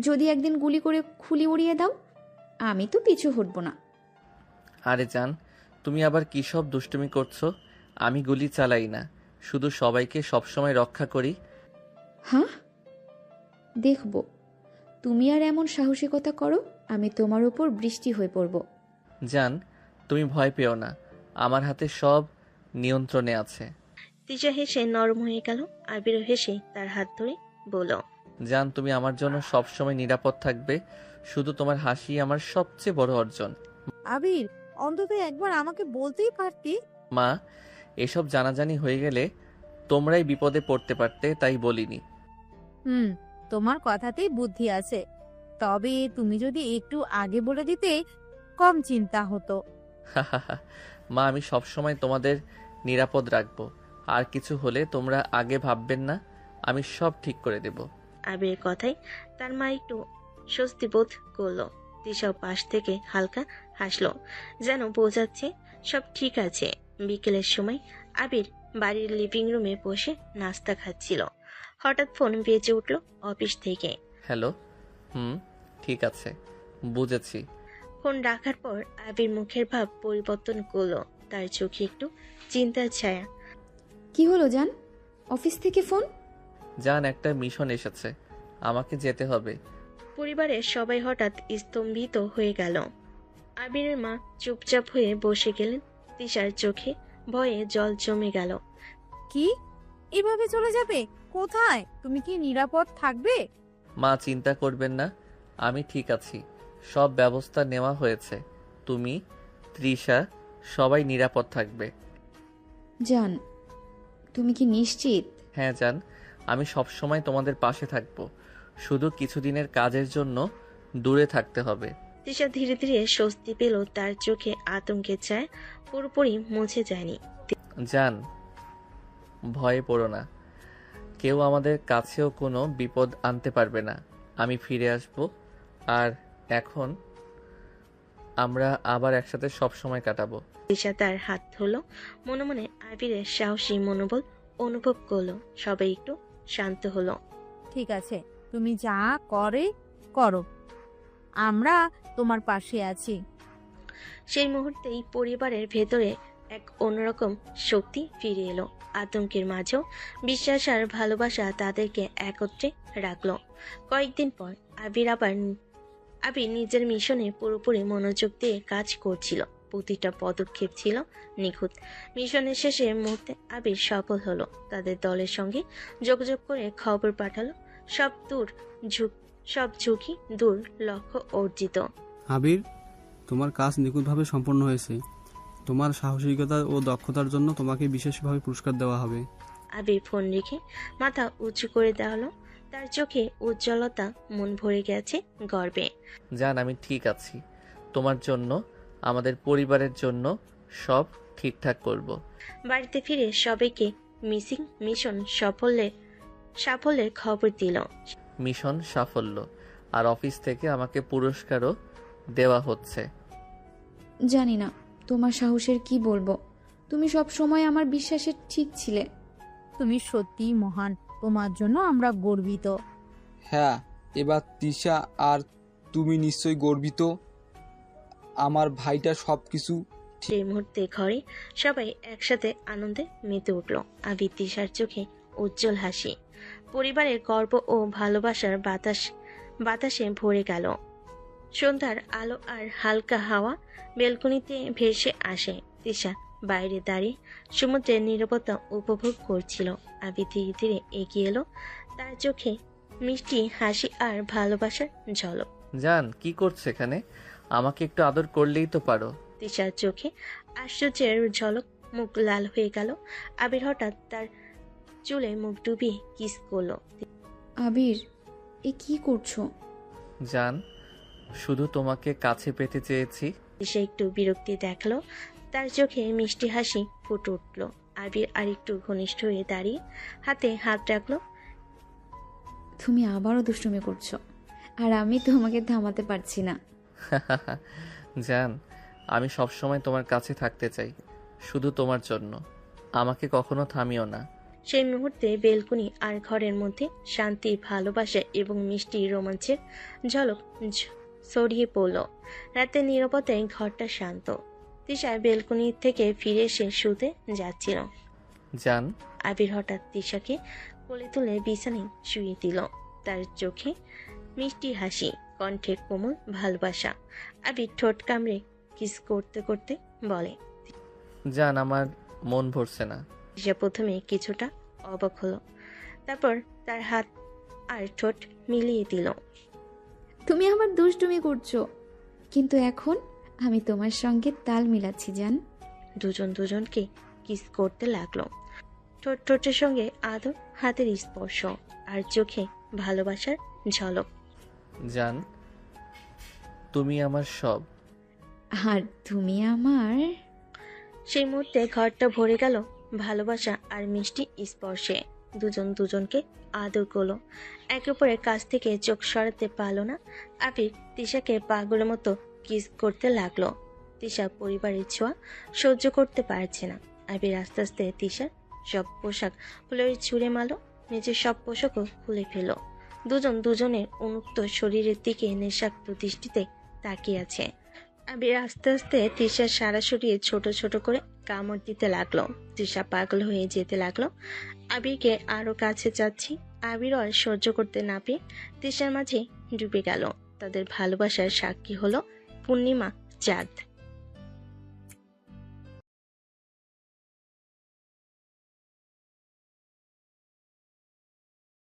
যদি একদিন গুলি করে খুলি উড়িয়ে দাও, আমি তো পিছু হটবো না। আরে জান, তুমি আবার কি সব দুষ্টুমি করছো? আমি গুলি চালাই না, শুধু সবাইকে সবসময় রক্ষা করি। হ্যাঁ, দেখব তুমি আর এমন সাহসিকতা করো, আমি তোমার উপর বৃষ্টি হয়ে পড়ব। জান, তুমি ভয় পেও না, আমার হাতে সব নিয়ন্ত্রণে আছে। তিশা হেসে নরম হয়ে গেল। আবিরও হেসে তার হাত ধরে বলল, জান, তুমি আমার জন্য সবসময় নিরাপদ থাকবে। শুধু তোমার হাসি আমার সবচেয়ে বড় অর্জন। আবির, অন্তত একবার আমাকে বলতেই পারতি। মা, এসব জানাজানি হয়ে গেলে তোমরাই বিপদে পড়তে পারতে, তাই বলিনি। তোমার কথাতেই বুদ্ধি আছে, তবে তুমি যদি একটু আগে বলে দিতে কম চিন্তা হতো। মা, আমি সবসময় তোমাদের নিরাপদ রাখবো। আর কিছু হলে তোমরা আগে ভাববেন না, আমি সব ঠিক করে দেব। আবিরের কথায় তার মা একটু স্বস্তি বোধ করলো। তিশাও পাশ থেকে হালকা হাসলো, যেন বোঝাচ্ছে সব ঠিক আছে। বিকেলের সময় আবির বাড়ির লিভিং রুমে বসে নাস্তা খাচ্ছিল। হঠাৎ ফোন বেজে উঠল অফিস থেকে। হ্যালো। ঠিক আছে, বুঝেছি। ফোন রাখার পর আবির মুখের ভাব পরিবর্তন করলো, তার চোখে একটু চিন্তার ছায়া। কি হলো জান, অফিস থেকে ফোন? জান, একটা মিশন এসেছে, আমাকে যেতে হবে। পরিবারের সবাই হঠাৎ স্তম্ভিত হয়ে গেল। আবিরের মা চুপচাপ হয়ে বসে গেলেন। তিশার চোখে ভয়ে জল জমে গেল। কি, এভাবে চলে যাবে? কোথায়? তুমি কি নিরাপদ থাকবে? মা, চিন্তা করবেন না, আমি ঠিক আছি। সব ব্যবস্থা নেওয়া হয়েছে। তুমি, তৃষা, সবাই নিরাপদ থাকবে। জান, তুমি কি নিশ্চিত? হ্যাঁ জান, আমি সবসময় তোমাদের পাশে থাকবো। শুধু কিছুদিনের কাজের জন্য দূরে থাকতে হবে। তিশা ধীরে ধীরে স্বস্তি পেল, তার চোখে আতঙ্কের ছায়া পুরোপুরি মুছে যায়নি। জান, ভয়ে পড়ো না, কেউ আমাদের কাছেও কোনো বিপদ আনতে পারবে না। আমি ফিরে আসব, আর এখন আমরা আবার একসাথে সব সময় কাটাবো। তিশা তার হাত ধরলো, মনে মনে আবিরের সাহসী মনোবল অনুভব করলো। সবাই একটু শান্ত হলো। ঠিক আছে, তুমি যা করো, আমরা তোমার পাশে আছি। সেই মুহূর্তেই পরিবারের ভেতরে এক অন্যরকম শক্তি ফিরে এলো। আতঙ্কের মাঝেও বিশ্বাস আর ভালোবাসা তাদেরকে একত্রে রাখলো। কয়েকদিন পর আবির নিজের মিশনে পুরোপুরি মনোযোগ দিয়ে কাজ করছিল। প্রতিটা পদক্ষেপ ছিল নিখুঁত। মিশনের শেষে মুহূর্তে আবির সফল হলো। তাদের দলের সঙ্গে যোগাযোগ করে খবর পাঠালো। সব ঝুঁকি দূর, লক্ষ্য অর্জিত। আবির, তোমার কাজ নিখুঁতভাবে সম্পন্ন হয়েছে। তোমার সাহসিকতা ও দক্ষতার জন্য তোমাকে বিশেষভাবে পুরস্কার দেওয়া হবে। আবির ফোন রেখে মাথা উঁচু করে দেওয়ালো। তার চোখে উজ্জ্বলতা, মন ভরে গেছে গর্বে। জান, আমি ঠিক আছি। তোমার জন্য, আমাদের পরিবারের জন্য সব ঠিকঠাক করব। বাড়িতে ফিরে সবাইকে মিশন সাফল্যের খবর দিল। মিশন সাফল্য, আর অফিস থেকে আমাকে পুরস্কারও দেওয়া হচ্ছে। জানি না তোমার সাহসের কি বলবো। তুমি সব সময় আমার বিশ্বাসের ঠিক ছিলে। তুমি সত্যিই মহান, তোমার জন্য আমরা গর্বিত। হ্যাঁ, এবার তিশা আর তুমি নিশ্চয়ই গর্বিত। আমার ভাইটা সব কিছু। সেই মুহূর্তে ঘরে সবাই একসাথে আনন্দে মেতে উঠল। আবির তিশার চোখে উজ্জ্বল হাসি, পরিবারের গর্ব ও ভালোবাসার বাতাসে ভরে গেল। সন্ধ্যার আলো আর হালকা হাওয়া বেলকনিতে ভেসে আসে। তিশা বাইরে দাঁড়িয়ে সমুদ্রের নীরবতা উপভোগ করছিল। আবির ধীরে ধীরে এগিয়ে এলো, তার চোখে মিষ্টি হাসি আর ভালোবাসার ঝলক। জান, কি করছে এখানে? আমাকে একটু আদর করলেই তো পারো। তিশার চোখে আশ্চর্যের ঝলক, মুখ লাল হয়ে গেল। আবির হঠাৎ তার চুলে মুখ ডুবিয়ে কিস করলো। আবির, এ কি করছো? জান, শুধু তোমাকে কাছে পেতে চেয়েছি। তিশা একটু বিরক্তি দেখলো, তার চোখে মিষ্টি হাসি ফুটে উঠল। আবির আর একটু ঘনিষ্ঠ হয়ে দাঁড়িয়ে হাতে হাত রাখলো। তুমি আবারও দুষ্টুমি করছো, আর আমি তোমাকে থামাতে পারছি না। জান, আমি সবসময় তোমার কাছে থাকতে চাই, শুধু তোমার জন্য। আমাকে কখনো থামিও না। সেই মুহূর্তে বেলকুনি আর ঘরের মধ্যে শান্তি, ভালোবাসা এবং মিষ্টি রোমাঞ্চের ঝলক ছড়িয়ে পড়ল। রাতের নীরবতায় ঘরটা শান্ত। তিশা বেলকুনি থেকে ফিরে এসে শুতে যাচ্ছিল। জান, আবির হঠাৎ তিশাকে কোলে তুলে বিছানায় শুয়ে দিল। তার চোখে মিষ্টি হাসি, কণ্ঠে কোমল ভালোবাসা। আবির ঠোঁট কামড়ে কিস করতে করতে বলে, জান, আমার মন ভরছে না। তিশা প্রথমে কিছুটা অবাক হলো, তারপর তার হাত আর ঠোঁট মিলিয়ে দিল। তুমি আমার দুষ্টুমি করছো, কিন্তু এখন আমি তোমার সঙ্গে তাল মিলাচ্ছি জান। দুজন দুজনকে কিস করতে লাগলো। ঠোঁটের সঙ্গে আদর, হাতের স্পর্শ আর চোখে ভালোবাসার ঝলক। জান, তুমি আমার সব। আর তুমি আমার। সেই মুহূর্তে ঘরটা ভরে গেল ভালোবাসা আর মিষ্টি স্পর্শে। দুজন দুজনকে আদর করলো, একে অপরের কাছ থেকে চোখ সরাতে পারলো না। আবির তিশাকে পাগলের মতো কিস করতে লাগলো। তিশা পরিবারের ছোঁয়া সহ্য করতে পারছে না। আবির আস্তে আস্তে তিশার সব পোশাক খুলে ছুঁড়ে মারলো, নিজের সব পোশাকও খুলে ফেলো। দুজন দুজনের উন্মুক্ত শরীরের দিকে নেশাক্ত দৃষ্টিতে তাকিয়ে আছে। আবির আস্তে আস্তে তিশার সারা শরীরে ছোট ছোট করে কামড় দিতে লাগলো। তিশা পাগল হয়ে যেতে লাগলো। আবিরকে আরো কাছে যাচ্ছি। আবির আর সহ্য করতে না পেয়ে তিশার মাঝে ডুবে গেল। তাদের ভালোবাসার সাক্ষী হলো পূর্ণিমা চাঁদ।